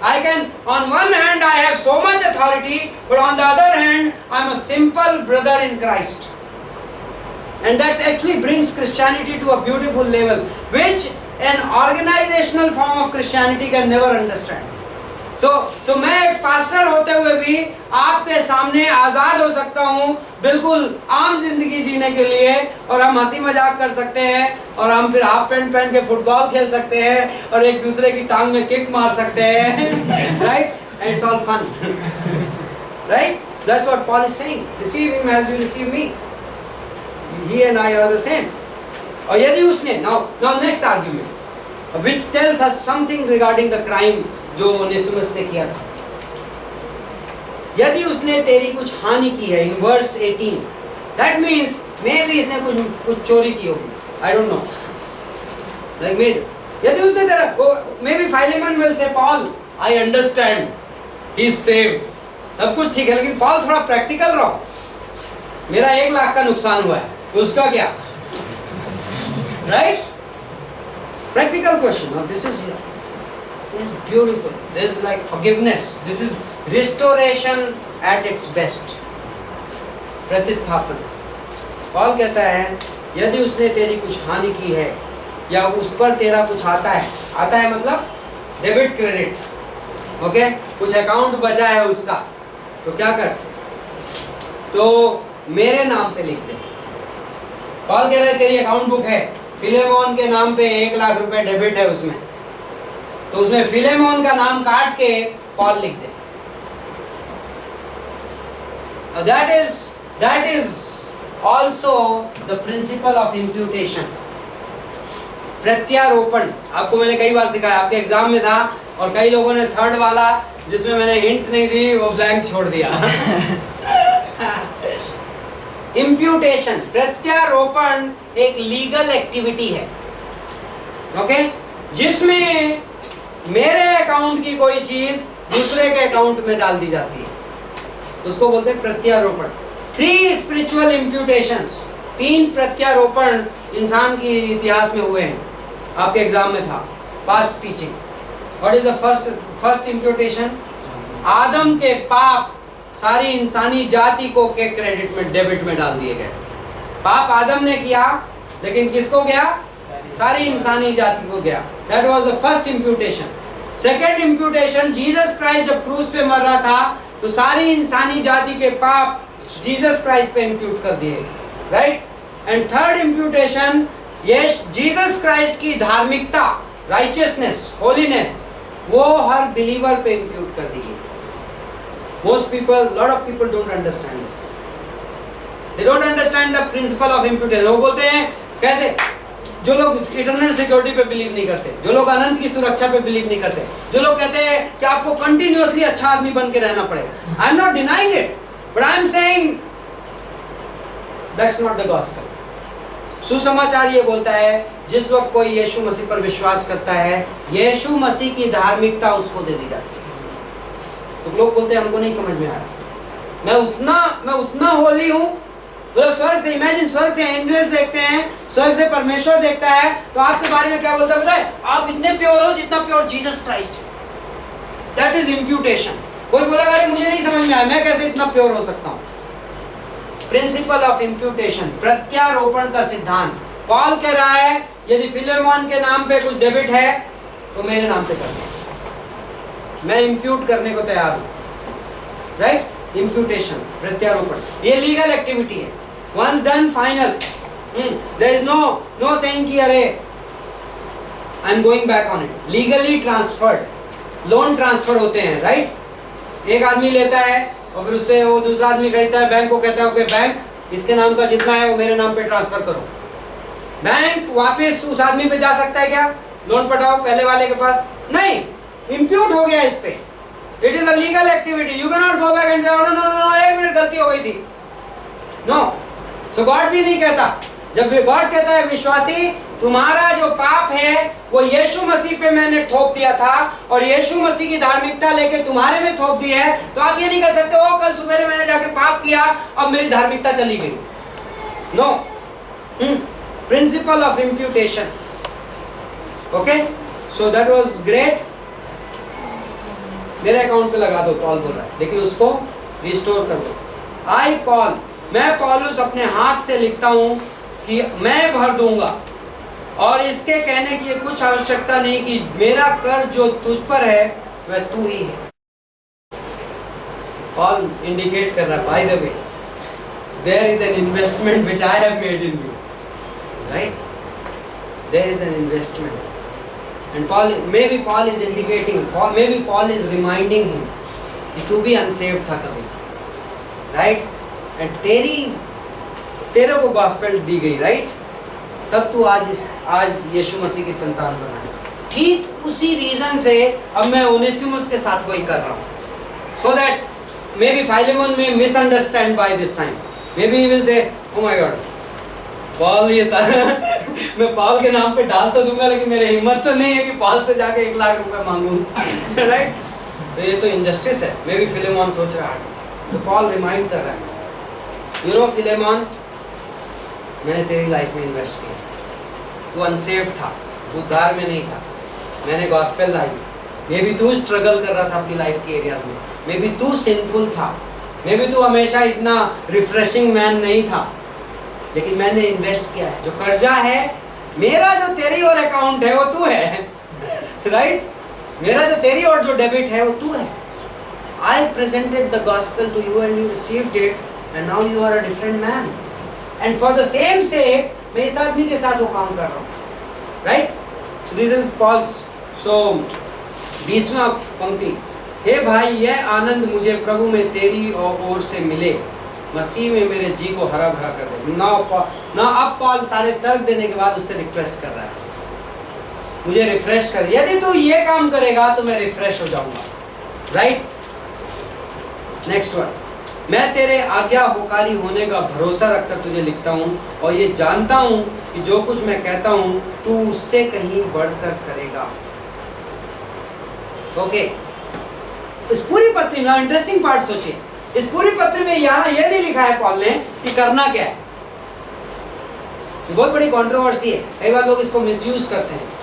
I can, on one hand I have so much authority, but on the other hand I am a simple brother in Christ. And that actually brings Christianity to a beautiful level, which an organizational form of Christianity can never understand. So मैं एक पास्टर होते हुए भी आपके सामने आज़ाद हो सकता हूँ बिल्कुल आम जिंदगी जीने के लिए, और हम हंसी मजाक कर सकते हैं, और हम फिर हाफ पैंट पहन के फुटबॉल खेल सकते हैं, और एक दूसरे की टांग में किक मार सकते हैं, right? And it's all fun, right? That's what Paul is saying, receive him as you receive me, he and I are the same. और यदि उसने now next argument which tells us something regarding the crime जो ओनेसिमस ने किया था, यदि उसने तेरी कुछ हानि की है, in verse 18, that means maybe इसने कुछ चोरी की होगी, I don't know, like may, यदि उसने तेरा, maybe Philemon will say, Paul I understand he is saved, सब कुछ ठीक है, लेकिन पॉल थोड़ा प्रैक्टिकल रहो, मेरा 1 लाख का नुकसान हुआ है, उसका क्या, right? Practical question. Now this is This is beautiful. This is like forgiveness. This is restoration at its best. प्रतिस्थापन। पॉल कहता है यदि उसने तेरी कुछ हानि की है, या उस पर तेरा कुछ आता है मतलब डेबिट क्रेडिट, ओके, कुछ अकाउंट बचा है उसका, तो क्या कर, तो मेरे नाम पे लिख दे। पॉल कह रहा है तेरी अकाउंट बुक है, फिलेमोन के नाम पे 1 लाख रुपए डेबिट है उसमें, तो उसमें फिलेमोन का नाम काट के पॉल लिख दे। That is also the principle of imputation. प्रत्यारोपण आपको मैंने कई बार सिखाया, आपके एग्जाम में था, और कई लोगों ने 3rd वाला जिसमें मैंने हिंट नहीं दी वो ब्लैंक छोड़ दिया। इम्प्यूटेशन, प्रत्यारोपण एक लीगल एक्टिविटी है, ओके, जिसमें मेरे अकाउंट की कोई चीज दूसरे के अकाउंट में डाल दी जाती है, उसको बोलते हैं प्रत्यारोपण। 3 स्पिरिचुअल इम्प्यूटेशंस, 3 प्रत्यारोपण इंसान के इतिहास में हुए हैं, आपके एग्जाम में था, past teaching. What is the first imputation? आदम के पाप सारी इंसानी जाति को के क्रेडिट में, डेबिट में डाल दिए गए। पाप आदम ने किया, लेकिन किसको गया? सारी इंसानी जाति को गया। That was the first imputation. Second imputation, Jesus Christ जब क्रूस पे मर रहा था, तो सारी इंसानी जाति के पाप जीसस क्राइस्ट पे इम्प्यूट कर दिए, right? And third imputation, yes, Jesus Christ की धार्मिकता, राइचियसनेस, होलीनेस, वो हर बिलीवर पे इम्प्यूट कर दी गई। Most people, lot of people don't understand this. They don't understand the principle of imputation. वो बोलते हैं कैसे? जो लोग इटर्नल सिक्योरिटी पे बिलीव नहीं करते, जो लोग अनंत की सुरक्षा पे बिलीव नहीं करते, जो लोग कहते हैं कि आपको कंटिन्यूअसली अच्छा आदमी बन के रहना पड़ेगा। आई am not denying it, but I am saying that's not the gospel. सुसमाचार ये बोलता है जिस वक्त कोई यीशु मसीह पर विश्वास करता है, यीशु मसीह की धार्मिकता उसको दे दी जाती है। तो लोग बोलते हैं हमको नहीं समझ में आ रहा, मैं उतना होली हूँ, मतलब स्वर्ग से, इमेजिन स्वर्ग से एंजल्स देखते हैं, स्वर्ग से परमेश्वर देखता है, तो आपके बारे में क्या बोलता है पता है? आप इतने प्योर हो जितना प्योर जीसस क्राइस्ट है। That is imputation. कोई बोलेगा अरे मुझे नहीं समझ में आया, मैं कैसे इतना प्योर हो सकता हूँ? प्रिंसिपल ऑफ इम्प्यूटेशन, प्रत्यारोपण का सिद्धांत। पॉल कह रहा है यदि फिलेमोन के नाम पे कुछ डेबिट है तो मेरे नाम पे कर दो, मैं इम्प्यूट करने को तैयार हूँ, राइट? इम्प्यूटेशन, प्रत्यारोपण, ये लीगल एक्टिविटी है। Once done, final. There is no saying कि अरे I am going back on it. Legally transferred, loan transfer होते हैं, राइट? एक आदमी लेता है और फिर उससे वो दूसरा आदमी खरीदता है, बैंक को कहता है ओके बैंक इसके नाम का जितना है वो मेरे नाम पे ट्रांसफर करो। बैंक वापस उस आदमी पे जा सकता है क्या लोन पटाओ पहले वाले के पास? नहीं, इम्प्यूट हो गया इस पे। It is a legal activity, you can not go back and से नो नो नो एक मिनट गलती हो गई थी। नो, सो गॉड भी नहीं कहता। जब गॉड कहता है विश्वासी तुम्हारा जो पाप है वो यीशु मसीह पे मैंने थोप दिया था और यीशु मसीह की धार्मिकता लेके तुम्हारे में थोप दी है, तो आप ये नहीं कर सकते ओ कल सुबह मैंने जाके पाप किया अब मेरी धार्मिकता चली गई। No, principle of imputation. Okay, so that was great. मेरे अकाउंट पे लगा दो, पॉल बोल रहा है, लेकिन उसको रिस्टोर कर दो। आई पॉल, मैं पौलुस अपने हाथ से लिखता हूं कि मैं भर दूंगा और इसके कहने की कुछ आवश्यकता नहीं कि मेरा कर्ज जो तुझ पर है वह तू ही है। पॉल इंडिकेट कर रहा है by the way there is an investment which I have made in you, right? There is an investment and Paul maybe Paul is indicating, maybe Paul is reminding him कि तू भी अनसेव था कभी, राइट? एंड तेरे को गॉस्पेल दी गई, राइट? तब तू आज यीशु मसीह की संतान बना है। ठीक उसी रीजन से अब मैं ओनेसिमुस के साथ वही कर रहा हूँ, so that may be Philemon में misunderstand by this time, maybe he will say oh my God Paul ये था मैं पॉल के नाम पे डाल तो दूंगा लेकिन मेरी हिम्मत तो नहीं है कि पॉल से जाके 1 लाख रुपए मांगूं, राइट? तो ये तो इनजस्टिस है। मे बी फिलेमोन सोच रहा है, तो पॉल रिमाइंड कर रहा है, यू नो फिलेमोन मैंने तेरी लाइफ में इन्वेस्ट किया, तू अनसेव्ड था, तू उद्धार में नहीं था, मैंने गॉस्पेल लाई। मे बी तू स्ट्रगल कर रहा था अपनी लाइफ के एरियाज में, मे बी तू सिंफुल था, मे बी तू हमेशा इतना रिफ्रेशिंग मैन नहीं था, लेकिन मैंने इन्वेस्ट किया है। जो कर्जा है मेरा, जो तेरी और अकाउंट है वो तू है, राइट? मेरा जो तेरी और जो डेबिट है वो तू है। I presented the gospel to you and you received it and now you are a different man and for the same sake मैं इस आदमी के साथ वो काम कर रहा हूँ, right? So this is Paul's. So 20वां पंक्ति, हे भाई यह आनंद मुझे प्रभु में तेरी ओर से मिले, मसीह में मेरे जी को हरा भरा कर दे। ना अब पॉल सारे तर्क देने के बाद उससे रिक्वेस्ट कर रहा है, मुझे रिफ्रेश कर, यदि तू ये काम करेगा तो मैं रिफ्रेश हो जाऊंगा, राइट? नेक्स्ट वन, मैं तेरे आज्ञाकारी होने का भरोसा रखकर तुझे लिखता हूँ और ये जानता हूँ कि जो कुछ मैं कहता हूँ तू उससे कहीं बढ़कर करेगा। ओके, इस पूरी पत्री में इंटरेस्टिंग पार्ट सोचिए, इस पूरी पत्र में यहाँ ये नहीं लिखा है पॉल ने कि करना क्या है। बहुत बड़ी कंट्रोवर्सी है, कई बार लोग इसको मिसयूज करते हैं।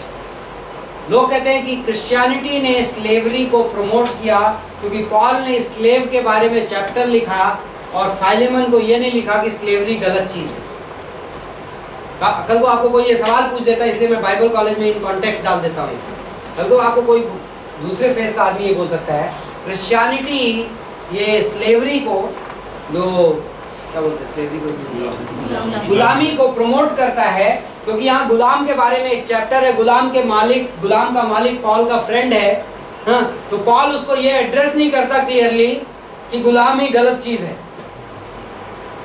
लोग कहते हैं कि क्रिश्चियनिटी ने स्लेवरी को प्रमोट किया क्योंकि पॉल ने स्लेव के बारे में चैप्टर लिखा और फाइलेमन को ये नहीं लिखा कि स्लेवरी गलत चीज है। कल को आपको कोई ये सवाल पूछ देता है, इसलिए मैं बाइबल कॉलेज में इन कॉन्टेक्स्ट डाल देता हूँ। कल को आपको कोई दूसरे फेथ का आदमी ये बोल सकता है क्रिश्चियनिटी ये स्लेवरी को, जो क्या बोलते हैं स्लेवरी को, गुलामी को प्रमोट करता है क्योंकि यहाँ गुलाम के बारे में एक चैप्टर है, गुलाम का मालिक पॉल का फ्रेंड है। हाँ, तो पॉल उसको ये एड्रेस नहीं करता क्लियरली कि गुलामी गलत चीज है।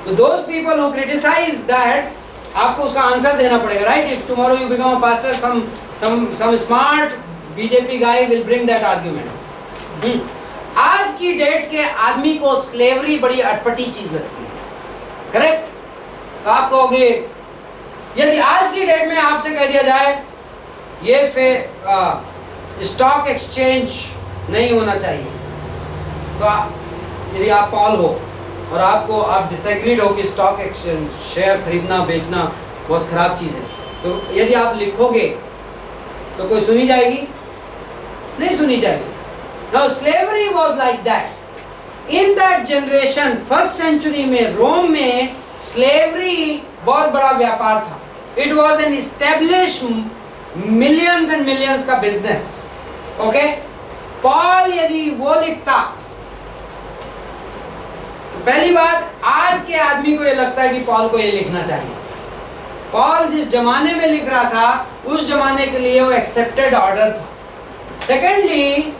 तो those people who criticise that, आपको उसका आंसर देना पड़ेगा, right? If tomorrow you become a pastor, some smart BJP guy will bring that argument. आज की डेट के आदमी को स्लेवरी बड़ी अटपटी चीज लगती है, करेक्ट? तो आप कहोगे यदि आज की डेट में आपसे कह दिया जाए ये स्टॉक एक्सचेंज नहीं होना चाहिए, तो यदि आप पॉल हो और आप डिसएग्रीड हो कि स्टॉक एक्सचेंज शेयर खरीदना बेचना बहुत खराब चीज है, तो यदि आप लिखोगे तो कोई सुनी जाएगी? नहीं सुनी जाएगी। Now slavery was like that. In that generation, first century में रोम में slavery बहुत बड़ा व्यापार था। It was an established millions and millions का business. Okay? पॉल यदि वो लिखता, तो पहली बात आज के आदमी को ये लगता है कि पॉल को ये लिखना चाहिए। पॉल जिस जमाने में लिख रहा था उस जमाने के लिए वो एक्सेप्टेड ऑर्डर था। सेकेंडली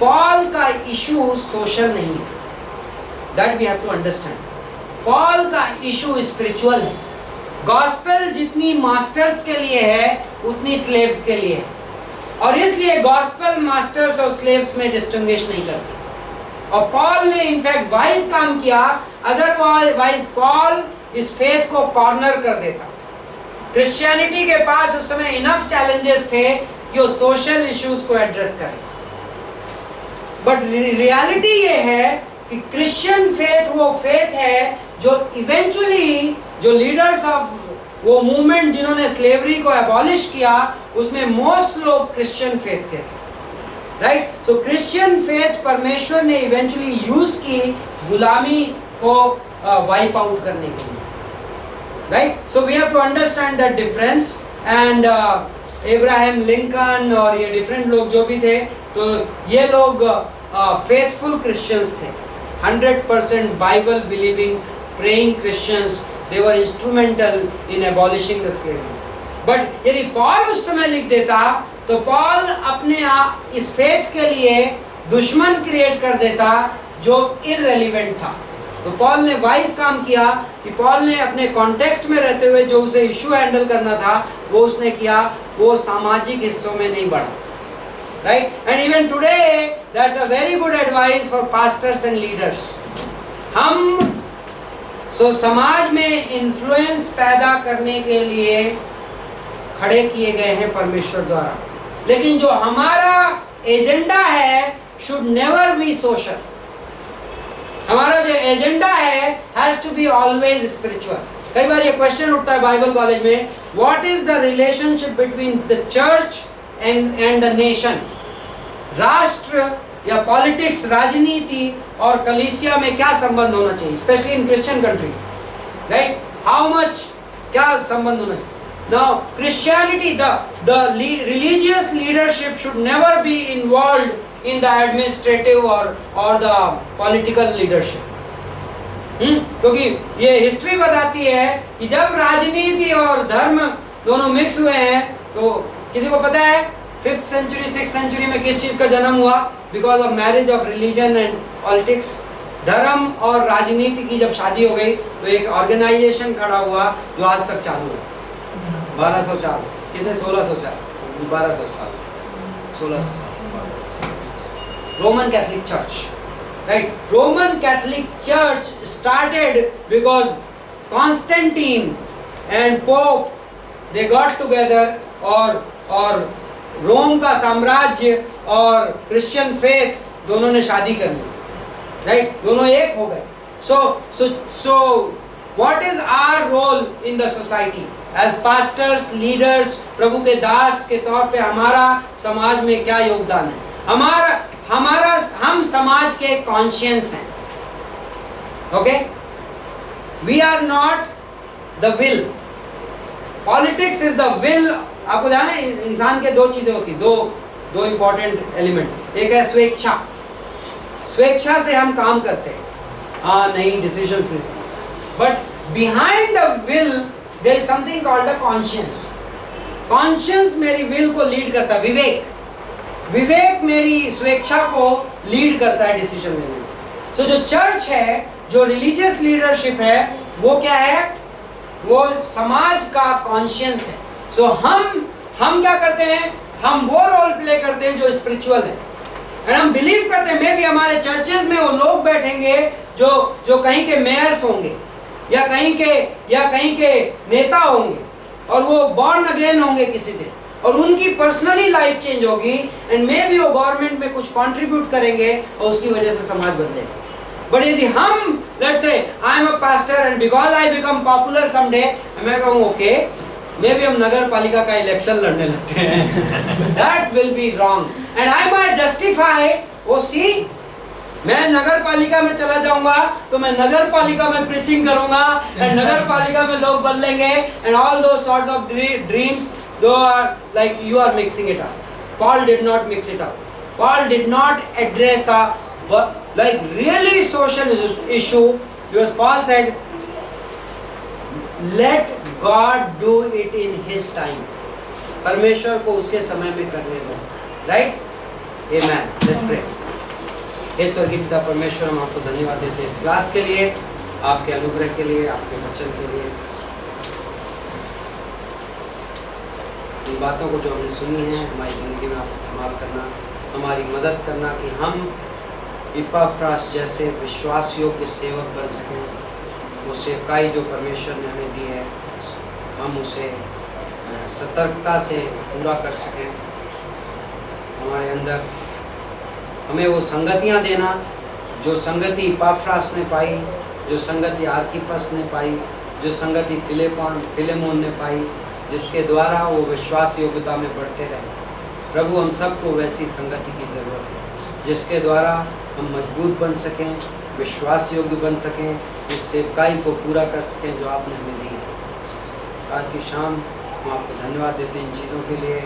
पॉल का इशू सोशल नहीं है, that we have to understand. Paul का इशू स्पिरिचुअल है। गॉस्पेल जितनी मास्टर्स के लिए है उतनी स्लेव्स के लिए है, और इसलिए गॉस्पेल मास्टर्स और स्लेव्स में डिस्टिंग्विश नहीं करती। और पॉल ने इनफैक्ट वाइज काम किया, अदरवाइज पॉल इस फेथ को कॉर्नर कर देता। क्रिश्चियनिटी के पास उस समय इनफ चैलेंजेस थे कि वो सोशल इश्यूज को एड्रेस करें, बट रियलिटी ये है कि क्रिश्चियन फेथ वो फेथ है जो इवेंचुअली जो लीडर्स ऑफ वो मूवमेंट जिन्होंने स्लेवरी को एबॉलिश किया, उसमें मोस्ट लोग क्रिश्चियन फेथ के थे, राइट। सो क्रिश्चियन फेथ परमेश्वर ने इवेंचुअली यूज की गुलामी को वाइप आउट करने के लिए, right. So we have to understand that difference. And Abraham Lincoln और ये डिफरेंट लोग जो भी थे, तो ये लोग फेथफुल क्रिश्चियंस थे, 100% Bible believing praying Christians. They were instrumental in abolishing the slavery. But यदि पॉल उस समय लिख देता तो पॉल अपने आप इस फेथ के लिए दुश्मन क्रिएट कर देता जो इररेलेवेंट था। तो पॉल ने वाइज काम किया कि पॉल ने अपने कॉन्टेक्स्ट में रहते हुए जो उसे इशू हैंडल करना था वो उसने किया, वो सामाजिक हिस्सों में नहीं बढ़ा, right. And even today that's a very good advice for pastors and leaders. हम समाज में इन्फ्लुएंस पैदा करने के लिए खड़े किए गए हैं परमेश्वर द्वारा, लेकिन जो हमारा एजेंडा है शुड नेवर बी सोशल। हमारा जो एजेंडा है has to be always spiritual. कई बार ये क्वेश्चन उठता है बाइबल कॉलेज में, what is the relationship between the church and the nation. राष्ट्र या पॉलिटिक्स, राजनीति और कलीसिया में क्या संबंध होना चाहिए, specially in Christian countries, right. How much, क्या संबंध होना चाहिए। Now Christianity, the religious leadership should never be involved in the administrative और द पॉलिटिकल लीडरशिप। क्योंकि ये हिस्ट्री बताती है कि जब राजनीति और धर्म दोनों मिक्स हुए हैं, तो किसी को पता है 5th सेंचुरी 6th सेंचुरी में किस चीज का जन्म हुआ? Because of marriage of religion and politics. धर्म और राजनीति की जब शादी हो गई तो एक ऑर्गेनाइजेशन खड़ा हुआ जो आज तक चालू है। 1200 साल, कितने 1600 साल, 1200 साल, 1600 साल। Roman Catholic church, right. Roman Catholic church started because Constantine and pope they got together और रोम का साम्राज्य और क्रिश्चियन फेथ दोनों ने शादी कर ली, राइट। दोनों एक हो गए। So what is our role in the society as pastors, leaders, प्रभु के दास के तौर पे हमारा समाज में क्या योगदान है? हम समाज के कॉन्शियंस हैं, okay. We are not the will. Politics is the will. आपको जाना है इंसान के दो चीजें होती, दो इंपॉर्टेंट एलिमेंट। एक है स्वेच्छा, स्वेच्छा से हम काम करते हैं, हाँ नहीं डिसीजंस लेते हैं। But behind the will there is something called the conscience. Conscience मेरी विल को लीड करता है, विवेक मेरी स्वेच्छा को लीड करता है डिसीजन लेने में। सो जो चर्च है, जो रिलीजियस लीडरशिप है, वो क्या है? वो समाज का कॉन्शियंस है। सो हम क्या करते हैं? हम वो रोल प्ले करते हैं जो स्पिरिचुअल है, एंड हम बिलीव करते हैं मे भी हमारे चर्चेज में वो लोग बैठेंगे जो कहीं के मेयर्स होंगे या कहीं के नेता होंगे, और वो बॉर्न अगेन होंगे किसी दिन, और उनकी पर्सनली लाइफ चेंज होगी, एंड मे भी वो गवर्नमेंट में कुछ कंट्रीब्यूट करेंगे और उसकी वजह से समाज बदलेगा। बट यदि हम let's say I am a pastor and because I become popular someday, मैं कहूँ ओके मे भी हम नगर पालिका का इलेक्शन लड़ने लगते हैं, that will be wrong and I might justify. ओ सी, मैं नगर पालिका में चला जाऊंगा तो मैं नगर पालिका में प्रीचिंग करूंगा एंड नगर पालिका में लोग बदलेंगे, and all those sorts of dreams those are like you are mixing it up. Paul did not mix it up. Paul did not address a like really social issue, because Paul said, let God do it in His time. परमेश्वर को उसके समय में करने दो, right? Amen. Let's pray. हे स्वर्गीय पिता परमेश्वर, हम आपको धन्यवाद देते हैं इस क्लास के लिए, आपके अनुग्रह के लिए, आपके वचन के लिए। इन बातों को जो हमने सुनी है हमारी ज़िंदगी में आप इस्तेमाल करना, हमारी मदद करना कि हम इपाफ्रास जैसे विश्वास योग्य सेवक बन सकें। वो सेवकाई जो परमेश्वर ने हमें दी है, हम उसे सतर्कता से पूरा कर सकें। हमारे अंदर हमें वो संगतियां देना जो संगति इपाफ्रास ने पाई, जो संगति आर्किपस ने पाई, जो संगति फिलेमोन ने पाई, जिसके द्वारा वो विश्वास योग्यता में बढ़ते रहे। प्रभु, हम सबको वैसी संगति की ज़रूरत है जिसके द्वारा हम मजबूत बन सकें, विश्वास योग्य बन सकें, उस सेवकाई को पूरा कर सकें जो आपने हमें दी है। आज की शाम हम आपको धन्यवाद देते हैं इन चीज़ों के लिए,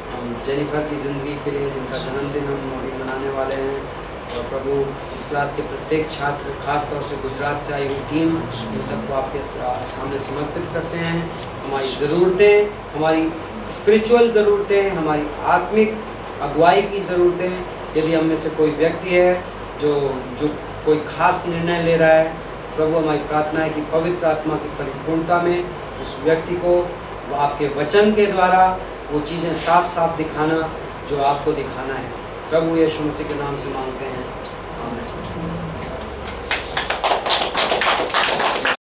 हम जेनिफर की ज़िंदगी के लिए जिनका जन्मदिन हम अभी मनाने वाले हैं। और प्रभु, इस क्लास के प्रत्येक छात्र, खास तौर से गुजरात से आई हुई टीम, इन सबको आपके सामने समर्पित करते हैं। हमारी ज़रूरतें, हमारी स्पिरिचुअल ज़रूरतें, हमारी आत्मिक अगुवाई की ज़रूरतें, यदि हम में से कोई व्यक्ति है जो कोई खास निर्णय ले रहा है, प्रभु हमारी प्रार्थना है कि पवित्र आत्मा की परिपूर्णता में उस व्यक्ति को आपके वचन के द्वारा वो चीज़ें साफ साफ दिखाना जो आपको दिखाना है। प्रभु यीशु मसीह के नाम से मांगते हैं, आमीन।